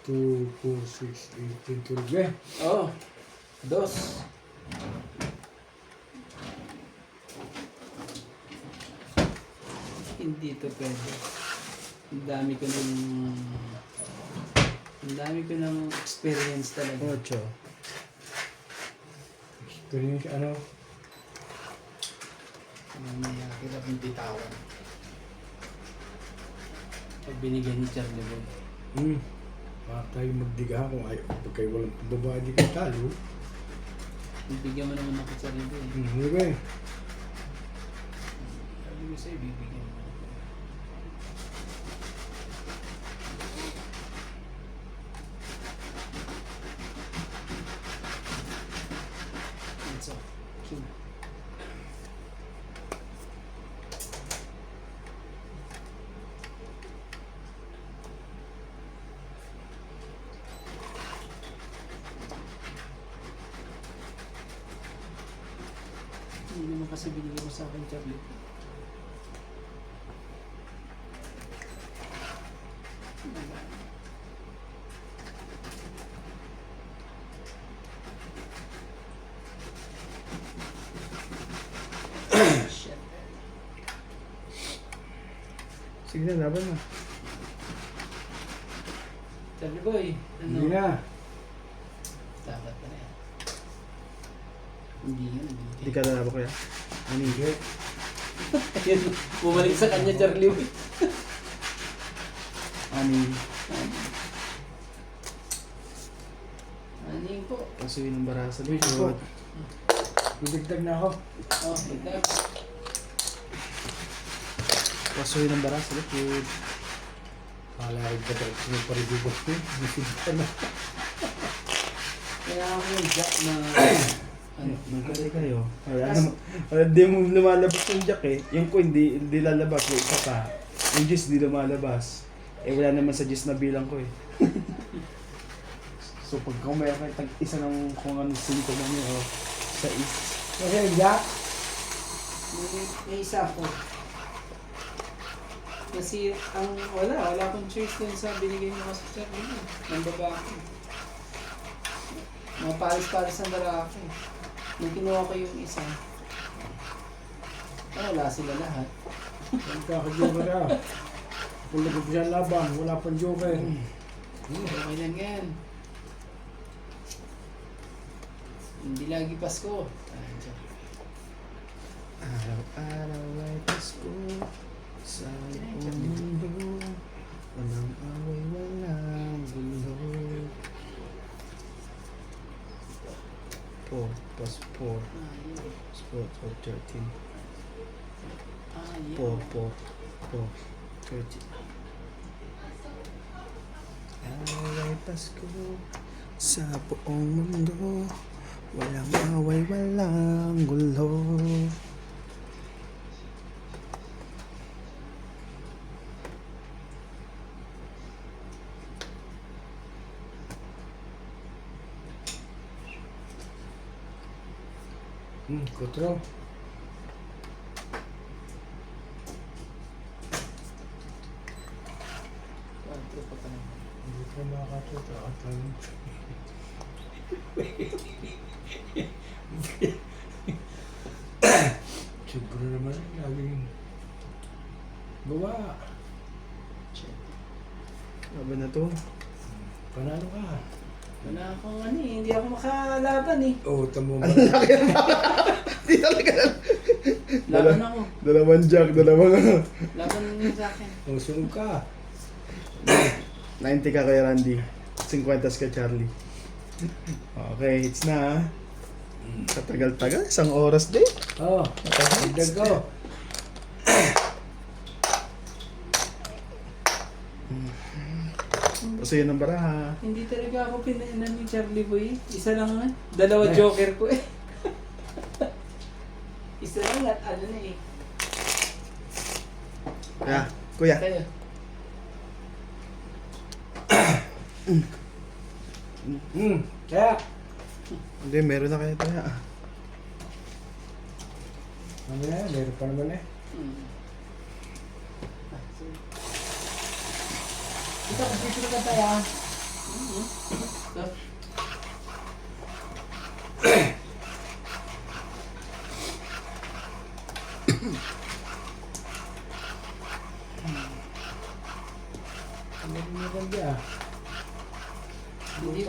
Two, 4, 6, 8, 10, 12 eh. Oo. Dos. Hindi to pwede. Ang dami ko ng experience talaga. 8. Experience ano? Hirap ng bitawan. Pag binigyan ni Charlie Boy. Baka tayo magdiga kung ayaw. Pag kayo walang babae di kayo talo. Bibigyan mo naman ako Charlie Boy. Hindi ba eh. Sabi ko sa'yo, bibigyan mo. King. Hindi naman kasi binigay mo sa akin, Charlie. Shit. Sige na, laban na. Charlie boy, ano? Hindi na. Dapat pa na yan. Hindi yan, Hindi ka na kuya. Ano Hindi. Ayun, bumalik sa kanya, Charlie boy. Ani, Ano yun po? kasuhin ng bara sa Wait, likod. Dudagdag na ako. Oh, tignan. Kasuhin ng bara sa likod. Kala rin ka talaga yung paribubos ko. Bisid ka na. Kaya ako yung jack na... ano? Magkali kayo. Hindi mo lumalabas yung jack eh. Yung ko hindi lalabas. Yung isa pa. Yung juice di lumalabas. Eh wala naman sa juice na bilang ko eh. So pag kung meron kayo tag-isa ng kung ano sinto man yun o sa is. Kasi hindi. May isa ako. Kasi ang wala akong choice din sa binigay mo kasi sa akin. Ng babae. Mga pares-pares ng lalaki. Nung kinuha ko yung isa, wala sila lahat. Magkakajoker na. Kung nagpapos siya laban, wala pang joker. Okay lang yan. Hindi lagi Pasko. Araw-araw ay Pasko sa buong mundo. Walang away, walang gulo. 4 plus 4 plus 4 so 13. 4, 13. Araw ay Pasko sa buong mundo. Walang away, walang gulo. Kutro. Hindi ko makakatuto at lang. Siguro naman laging gawa. Ano na to? Panalo ka. Wala akong ano eh, hindi ako makalaban eh. Oo, tamo mo. Di talaga. Laban ako. Dalawang jack, dalawang ano. Laban niyo sa akin. O, sunog ka. 90 ka kay Randy. 50 ka Charlie. Okay, hits na. Katagal-tagal, isang oras din. Oo, dagdag ko. Kasi yun ang baraha. Hindi talaga ako pinainan ni Charlie Boy. Isa lang nga. Dalawa joker ko eh. Isa lang at ano na eh. Kuya. Kayo. Kaya. Hindi, meron na kayo tayo. Ano na, meron pa naman eh. Ito, dito na tayo ah. Ano rin meron di ah. Hindi,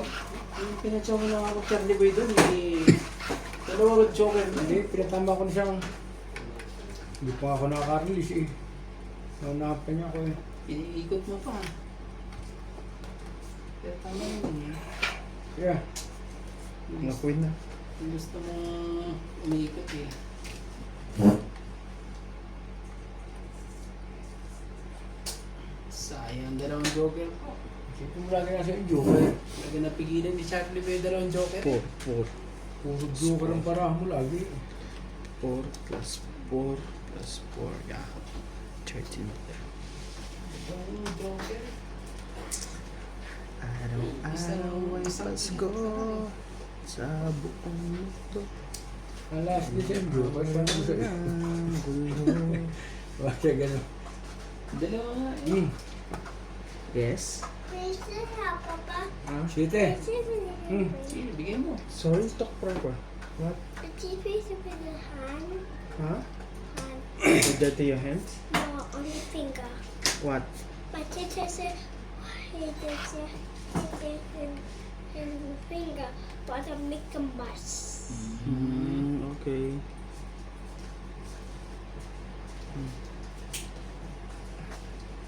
yung pinachoke lang ako Charlie Boy doon eh. Dalawa joker doon eh. Hindi, pinatama ko na siyang. Hindi pa ako nakaka-release eh. Naunapan niya ako eh. Iniikot mo pa. Pero tama yun eh. Kaya, Mga queen na. Yung gusto mong umiikot eh. Sayang, dalawang joker ko. isipin mo lagi nasa yung joker. Talaga napigilan ni Charlie Boy dalawang joker. 4, 4. Puro joker ang parahan mo lagi. 4 plus 4 plus 4. Yeah. 13. Araw-araw ay Pasko sa buong mundo. Ang last December, basta mo sa Gulo. Bakit gano'n? Dalawa nga eh. Yes? Please help, Papa. Site. Hmm. Sige, bigay mo. Sorry, talk prank ko. What? The TV is with the hand. Huh? Hand. You dirty your hands? No, only finger. What? My teacher said, he did and finger, but I make a mess. Okay.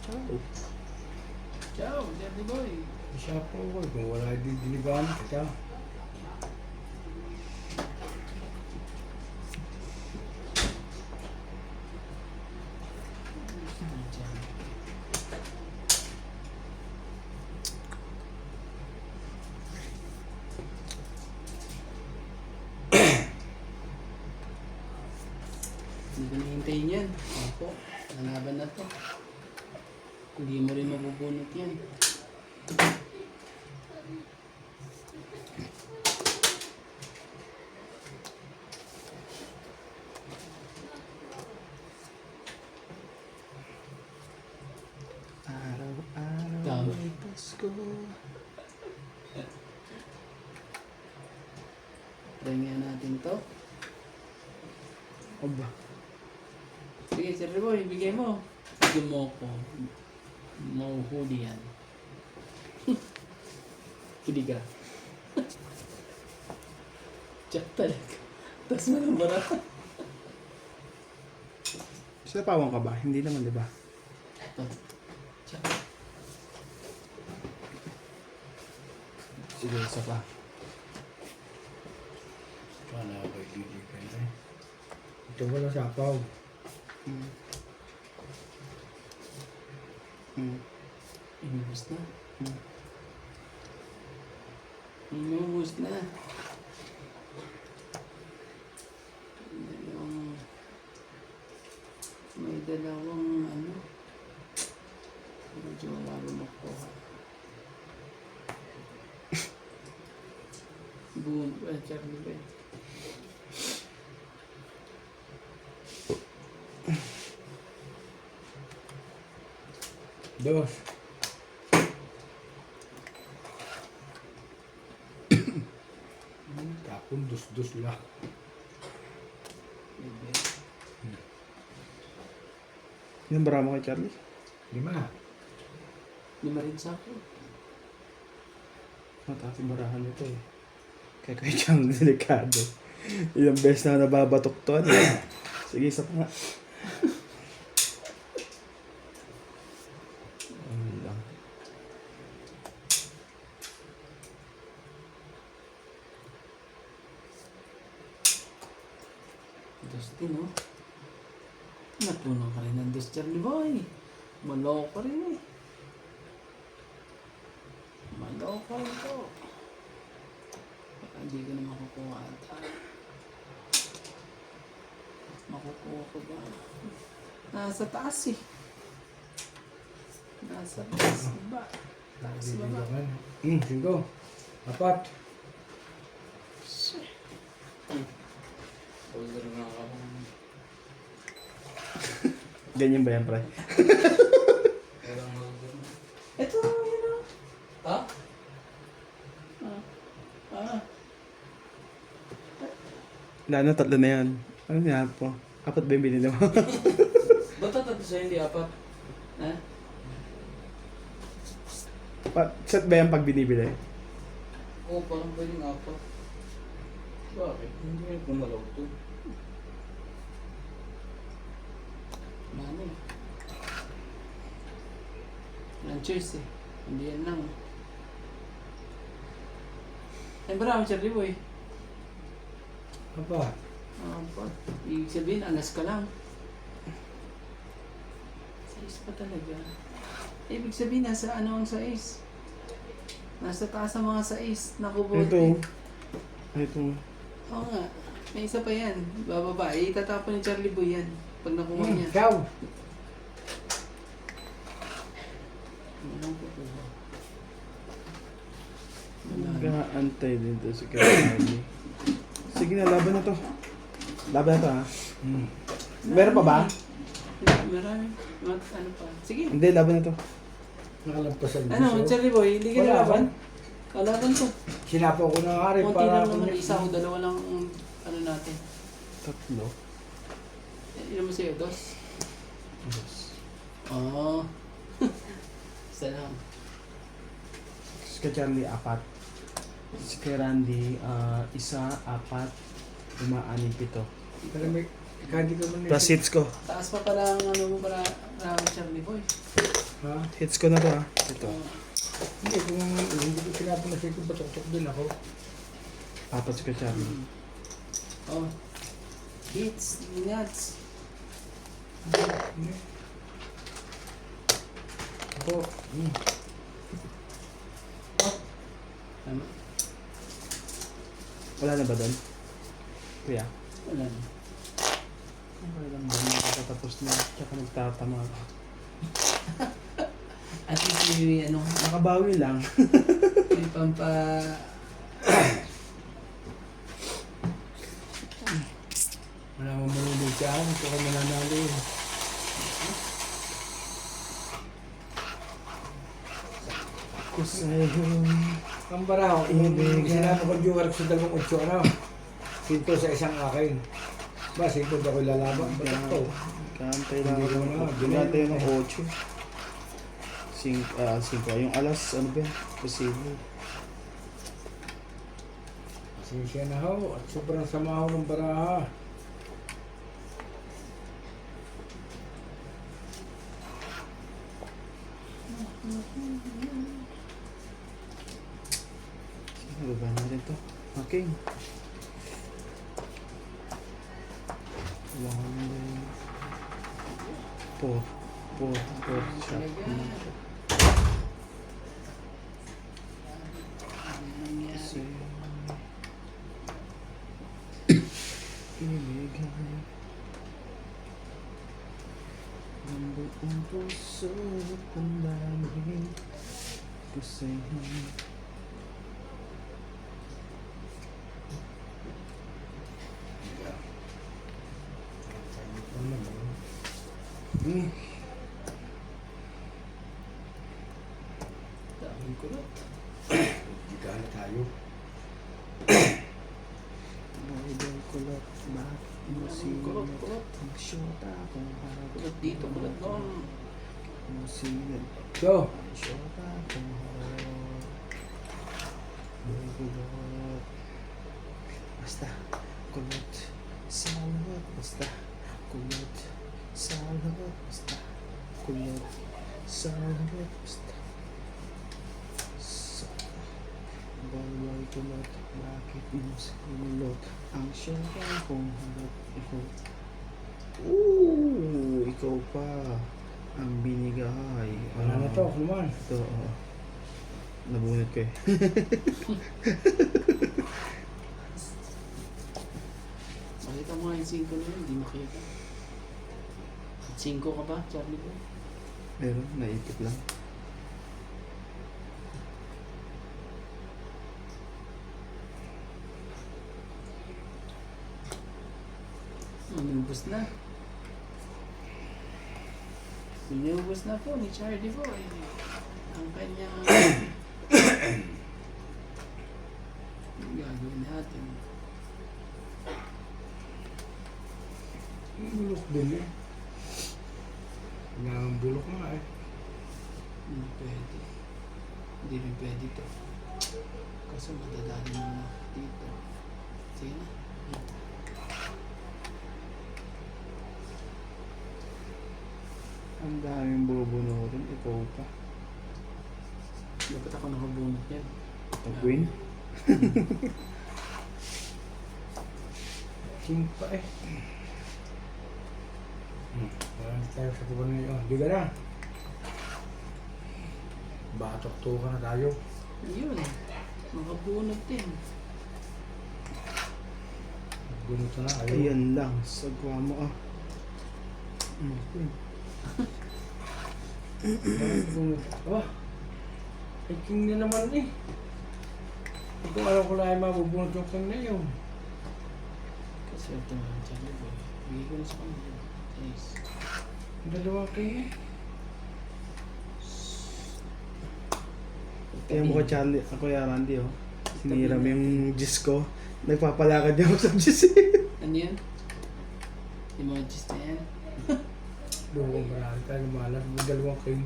Ciao. Ciao, Jerry boy. Siya po ko, kung wala din dinigaan kita. Hindi ko nahintayin yan. Ako, nalaban na to. Hindi mo rin mabubunot yan. Araw-araw Tama. ay Pasko. Try natin to. Aba. Sige, Jerry boy, bigay mo. Bigyan mo ko. Mauhuli yan. Hindi ka. Tsak talaga. Tapos mo ng bara. Sinapawang ka ba? Hindi naman, di ba? Ito. Tsak. Sige, isa pa. Wala ko dinigaan eh. Ito wala sapaw. Inubos na. Inubos na. May dalawang ano. Medyo wala makuha. Boom. Charlie ba? Dos. Tapon dos-dos lang. Yung bara mo kay Charlie? 5. Lima rin sa akin. Mataas yung barahan nito eh. Kaya kay Chang delikado. Ilang beses na nababatok to. Ano? Sige, isa pa nga. Ano lang. Dustin, no? Natunan ka rin ng Dust, Charlie boy. Maloko ka rin eh. Maloko ka rin to. Baka hindi ko na makukuha ata. Makukuha ko ba? Nasa taas eh. Nasa taas ba? Taas ba ba? Dinigaan. 5. 4. Holder na ako. Ganyan ba yan, pre? Walang holder na. Ito, yun o. Ha? Lalo, 3 na yan. Ano niya po? 4 ba yung binili mo? Ba't tatlo siya hindi apat? Ha? Set ba yan pag binibili? Oo, parang pwedeng apat. Bakit? Hindi ko kumalaw to. Ano eh. Walang choice eh. Hindi yan lang. Ay, bravo, Charlie boy. 4. Ibig sabihin, alas ka lang. Sais pa talaga. Ibig sabihin, nasa ano ang sais? Nasa taas ang mga sais. Naku, bote. Ito. Oo nga. May isa pa yan. Bababa. Itatapon ni Charlie Boy yan. Pag nakuha niya. Ikaw. Nag-aantay din to si Charlie. Sige na, laban na to. Laban na to ha. Meron pa ba? Marami. Ano pa? Sige. Hindi, laban na to. Nakalampasan mo Ano, siya. Charlie Boy, hindi ka Wala, nalaban? Kalaban to. Sinapaw ko na nga rin Konti para lang ako naman isa o dalawa lang ang ano natin. Tatlo. Ilan mo sa'yo? Dos? Yes. Oo. Isa lang. Si kay Charlie, 4. Si kay Randy, 1, 4, 5, 6, 7. Pero may kandi ko man Plus hits ko. Taas pa pala ang ano mo para Charlie Boy. Ha? Hits ko na to ha. Ito. Hindi, kung hindi ko sinapaw na siya, batok-tok din ako. 4 si kay Charlie. Oh. Hits, nuts. Hindi. Ako, Tama? Wala na ba doon? Kuya? Wala na. Wala lang ba? Nakatapos na. Tsaka nagtatama ako. At least may ano, Nakabawi lang. may pampa... wala mo manunod siya. Ito ka mananalo eh. Kusay. Ang baraw, sinabi ko yung work sa 2-8, ano? Pinto sa isang akin. Ba, sipod ako lalaban. Batak to. Kantay lang Hindi ako. ko na. Binatay ng 8. 5. Yung alas, ano ba yan? Posible. Pasensya na ho. At sobrang sama ho ng baraha. Baba na rin to. Okay. Wala ko na rin. 4 shot. Kasi ibigay ang buong puso ang daming pusahin. Daming kulot. Gigala tayo. Idol kulot, bakit mo Kulot, sinat? kulot. Ang syota kung harap Kulot dito, kulot doon. mo sinat. So, Ang syota kung harap. Kulot. Basta, kulot. Sa lahat, basta. Kulot. Sa lahat, basta. Kulot. Sa lahat, basta. Sa bawal kulot, bakit mo sinulot? Ang syota kung harap ikaw. Ooh, ikaw pa ang binigay. wala na to, naman. Ito, oo. Nabunot ko eh. Makita mo nga yung 5 na yun, hindi makita. 5 ka ba, Charlie Boy? Pero, naipit lang. Inubos na. Inubos na po ni Charlie Boy. Ang kanyang... gagawin natin. Bulok din eh. Kailangan bulok nga eh. Hindi pwede. Hindi rin pwede to. Kasi madadali mo na dito. Sige na. Ang daming bubunutin. Ikaw pa. Dapat ako nakabunot yan. Pag-win? Simpa eh. Wala na tayo sa kuwan ngayon. Di ka na. Batok-to ka na tayo. Yun. Makabunot din. Ganito na, ayaw. Ayan lang. Sagwa mo ah. Aba, ay king na naman eh. Hindi ko alam ko lang ay mabubunot yung king na yun. Kasi ito nga, Charlie boy. Bigay ko na sa kanila. Yes. Ang dalawang king eh. Kaya mo ko Charlie, ako ya Randy oh. Siniram yung Diyos ko. Nagpapalakad niya ako sa Diyos eh. Ano yan? Yung mga gist na yan. Buong marami tayo malas. May dalawang king.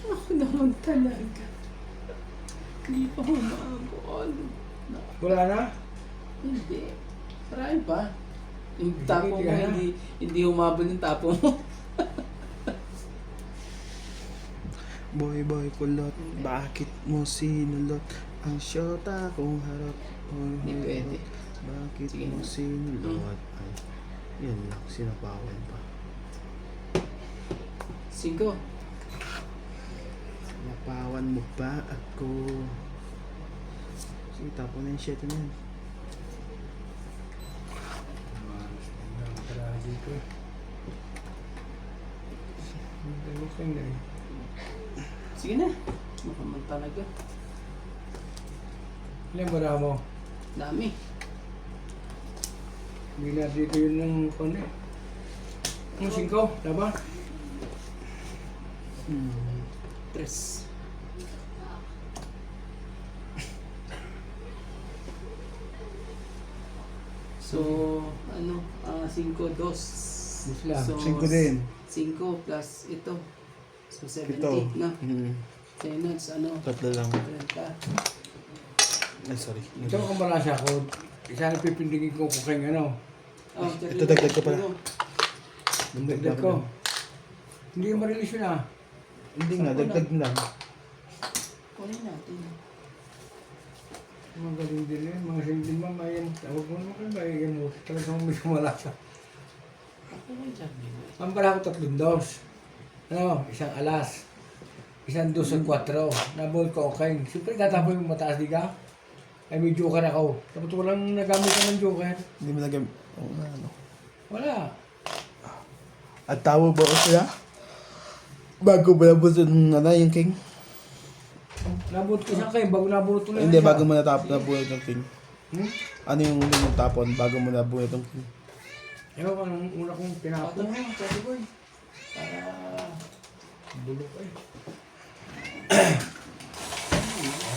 Ako naman talaga. Hindi pa humabol. Wala na? Hindi. Marami pa. Yung tapo mo, Hindi ka na. hindi humabol yung tapo mo. Boy, boy, kulot. Bakit mo sinulot ang syota kung harap? Boy, Hindi boy, pwede. kulot. Bakit Sige mo na. sinulot? Ay, yan lang. Sinapawan pa. 5. Sinapawan mo ba ako? Sige, tapo na yung shit na yan. Malas na ang tarahan dito eh. Ang dalawang king na eh. Sige na. Makaman talaga. Ilan ba na mo? Dami. Hindi na dito yun ng kone. Ang 5, tama? 3. So, ano, 5, 2. Islam. 5 din. 5 plus ito. So, 70, Ito. no? Mm. Ano? Tatlo lang. 30. Ay, sorry. Ito kung malasa ko, isa na pipindigin ko kung kaya ano. Oh, Ito, dagdag ko pala. Dagdag ko. Hindi yung marilis yun ah. Hindi nga, dagdag lang. Kunin natin. Mga galing din yun, mga sindin mo, mayan. Tawag mo naman kayo, mayan mo. Talagang may malasa. Ako lang dyan, Bibo. Ang pala ko 3 dos. Ano, isang alas. Isang 2 at 4. Nabuhay ko okay. Siyempre tatapoy mo mataas di ka. Ay may joker ako. Tapos walang nagamit ka ng joker. Hindi mo nagam... Oo nga, ano. Wala. At tawo ba ko sila? Bago ba nabot yung king? Nabot ko siya kayo, bago nabot ko na Hindi, siya. bago mo natapon na buhay ng king. Hmm? Ano yung unang tapon bago mo nabuhay ng king? Ewan ko, nung una kong Ako pinapon. na, Charlie boy. Para... Bulok eh.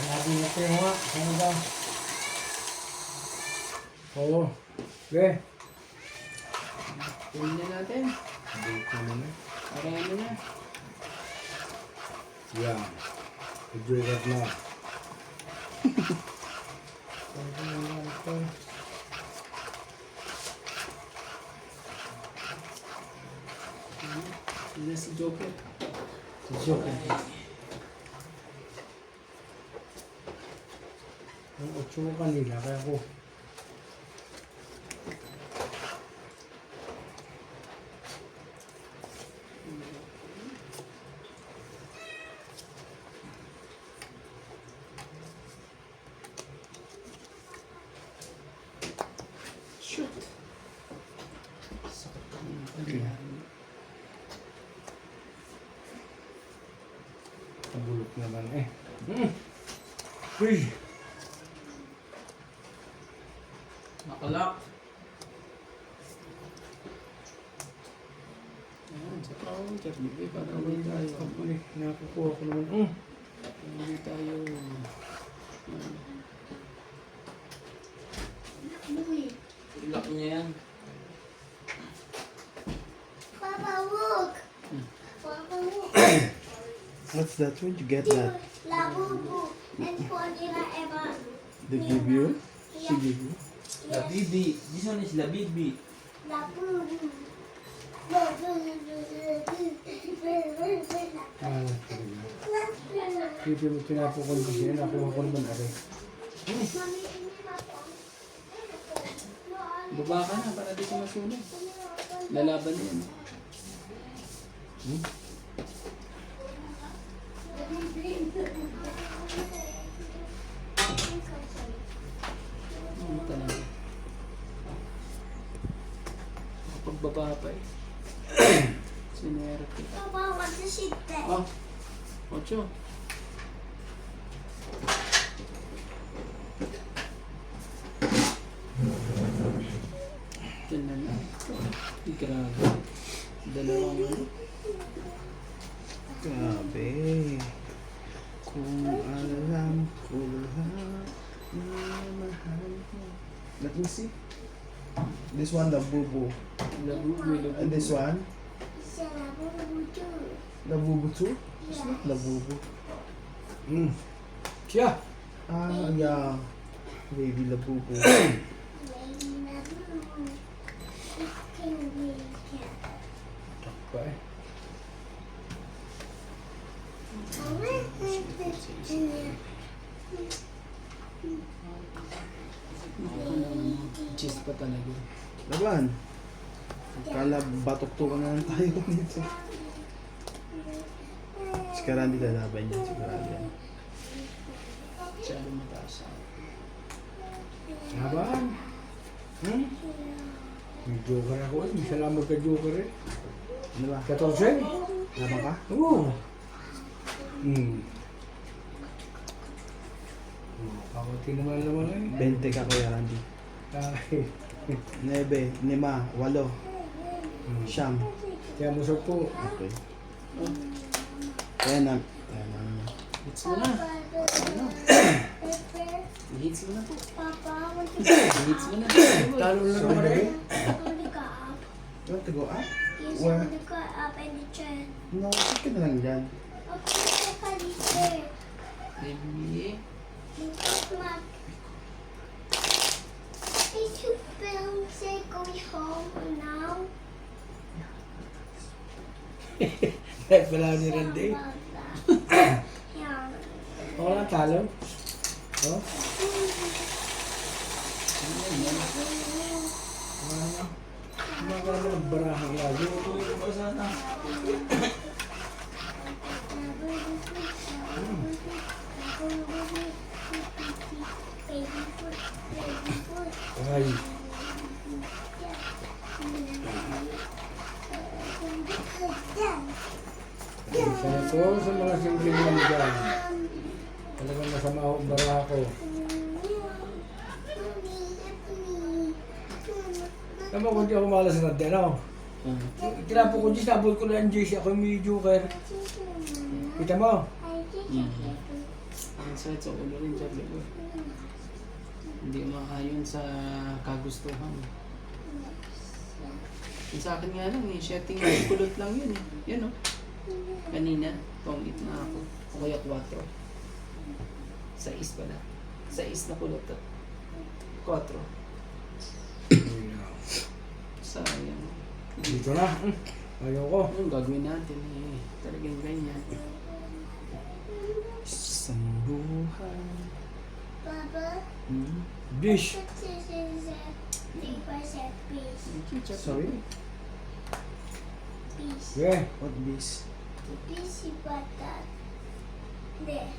Nabi na kayo nga. Ano ba? Oo. Okay. Kunin na natin. Bulok na na. Para ano na. Yan. Enjoy that na. Sino si Joker? Joker. Ang 8 ko kanila, kaya ko. Shoot! Sakit ka ng pagyan. Bulok naman eh. Uy! Nakalak. Ayan, sa tao, Charlie boy. Para uwi tayo. Nakukuha ko naman. Uwi tayo. Lock niya yan. Papa, look. Papa, look. What's that? Where'd you get that? Labubu. And for dinner ever. They give you? She give you? La Bibi. This one is La Bibi. Labubu. Pinapukon ko siya, nakuha ko naman ari. Baba ka na para di ka masunog. Lalaban na yan. Ano talaga? baba pa eh. Sinerte. Papa, what does she say? Oh, 8. Ito na lang. Grabe. Dalawang ano. Grabe. Kung alam ko lahat na mahal mo. Let me see. This one, the bubu. Labubu. And this one, She said, I want to do. the bubu too? It's not the bubu. Siya. Ah, yeah. Baby Labubu. Maybe not. It can be cat. Pa eh. Cheese pa talaga. Laban. Kala batok to na lang tayo dito. Sigurado lalaban niya. Sigurado yan. Masyado mataas. Laban. May joker ako eh. May salamat ka joker eh. Ano ba? 14? Laban ka? Oo. Pakoti naman eh. 20 ka kuya Randy. Ay. 9, 5, 8. Siyam. Kaya mo po. Okay. Kaya na. Kaya na. Hits mo na. Hits mo na po. Papa, I want to Hits mo na. Talo na naman eh. go up. You want to go up? Yes, I Where? want to go up in the chair. No, sit ka na lang dyan. Okay, I can there. Baby. Mark. Is you film say going home now? Dahil pala ni Randy. Yeah. Oo lang talo. Oh. Mga ka naman barahang lagi. Ay. Isa na po sa mga simpleng lang dyan. Talagang masama ako baraha ko. Tama ko di ako malas na din, ano? Tinapo ko dyan, sabot ko lang dyan siya. Ako yung may joker. Kita mo? Ang sakit sa ulo rin dyan. Diba? Hindi makayon sa kagustuhan. Yung sa akin nga lang eh, setting ng kulot lang yun eh. Yan o. Kanina, pangit na ako. O kaya 4. 6 pala. 6 na kulot to. 4. Sayang. Dito na. Ayaw ko. Anong gagawin natin eh? Talagang ganyan. Isang buhay. Baba, Bish. this is a 3% piece. Sorry? Piece. Yeah. What this? Piece butter. There.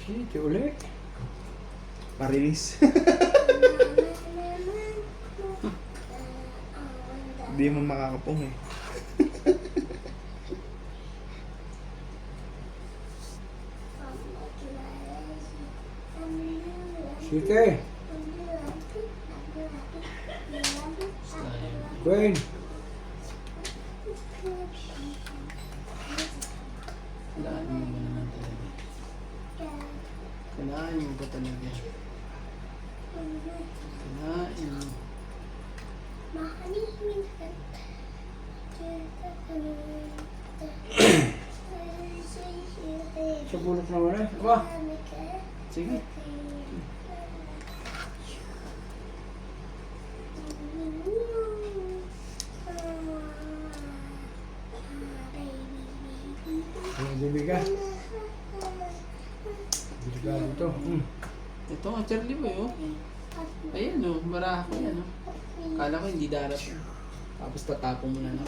Sige, ulit. Parilis. Hindi mo makakapong eh. Sige. Gwen. Kalaan mo ba naman talaga? Kalaan mo ba talaga? Kalaan mo. Sa bulok naman eh. Aba. Sige. Ang bibiga. Bibiga dito. Ito nga, Charlie Boy, oh. Ayan, oh. Baraha ko yan, oh. Kala ko hindi darating. Tapos tatapon mo na, no?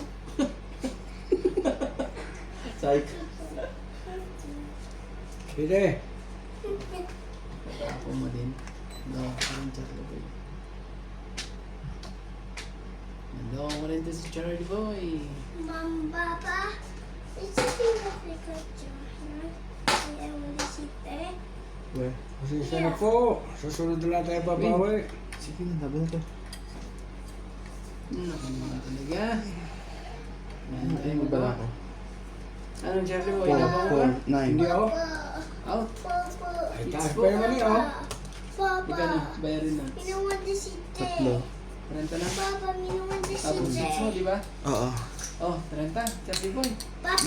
Psych. Sige. Ako mo din. No, parang Charlie Boy. Nandoko mo rin to si Charlie Boy. Papa, it's a favorite picture. I want to sit there. Where? Pasensya na po. Susunod na lang tayo babawi. Sige na, laban na to. Naku naman talaga. Ay, magbala ako. Anong Charlie Boy? 4, Inabaw ka? 4, 9. Hindi ako. Out. Papa, Ay, taas pa naman eh, oh. Ika na, Papa, bayarin na. I don't want to sit Tatlo. there. 30 na. Papa, I don't want to Tapos sit 6 mo, there. di ba? Oo. Oh, 30. Charlie Boy. Papa,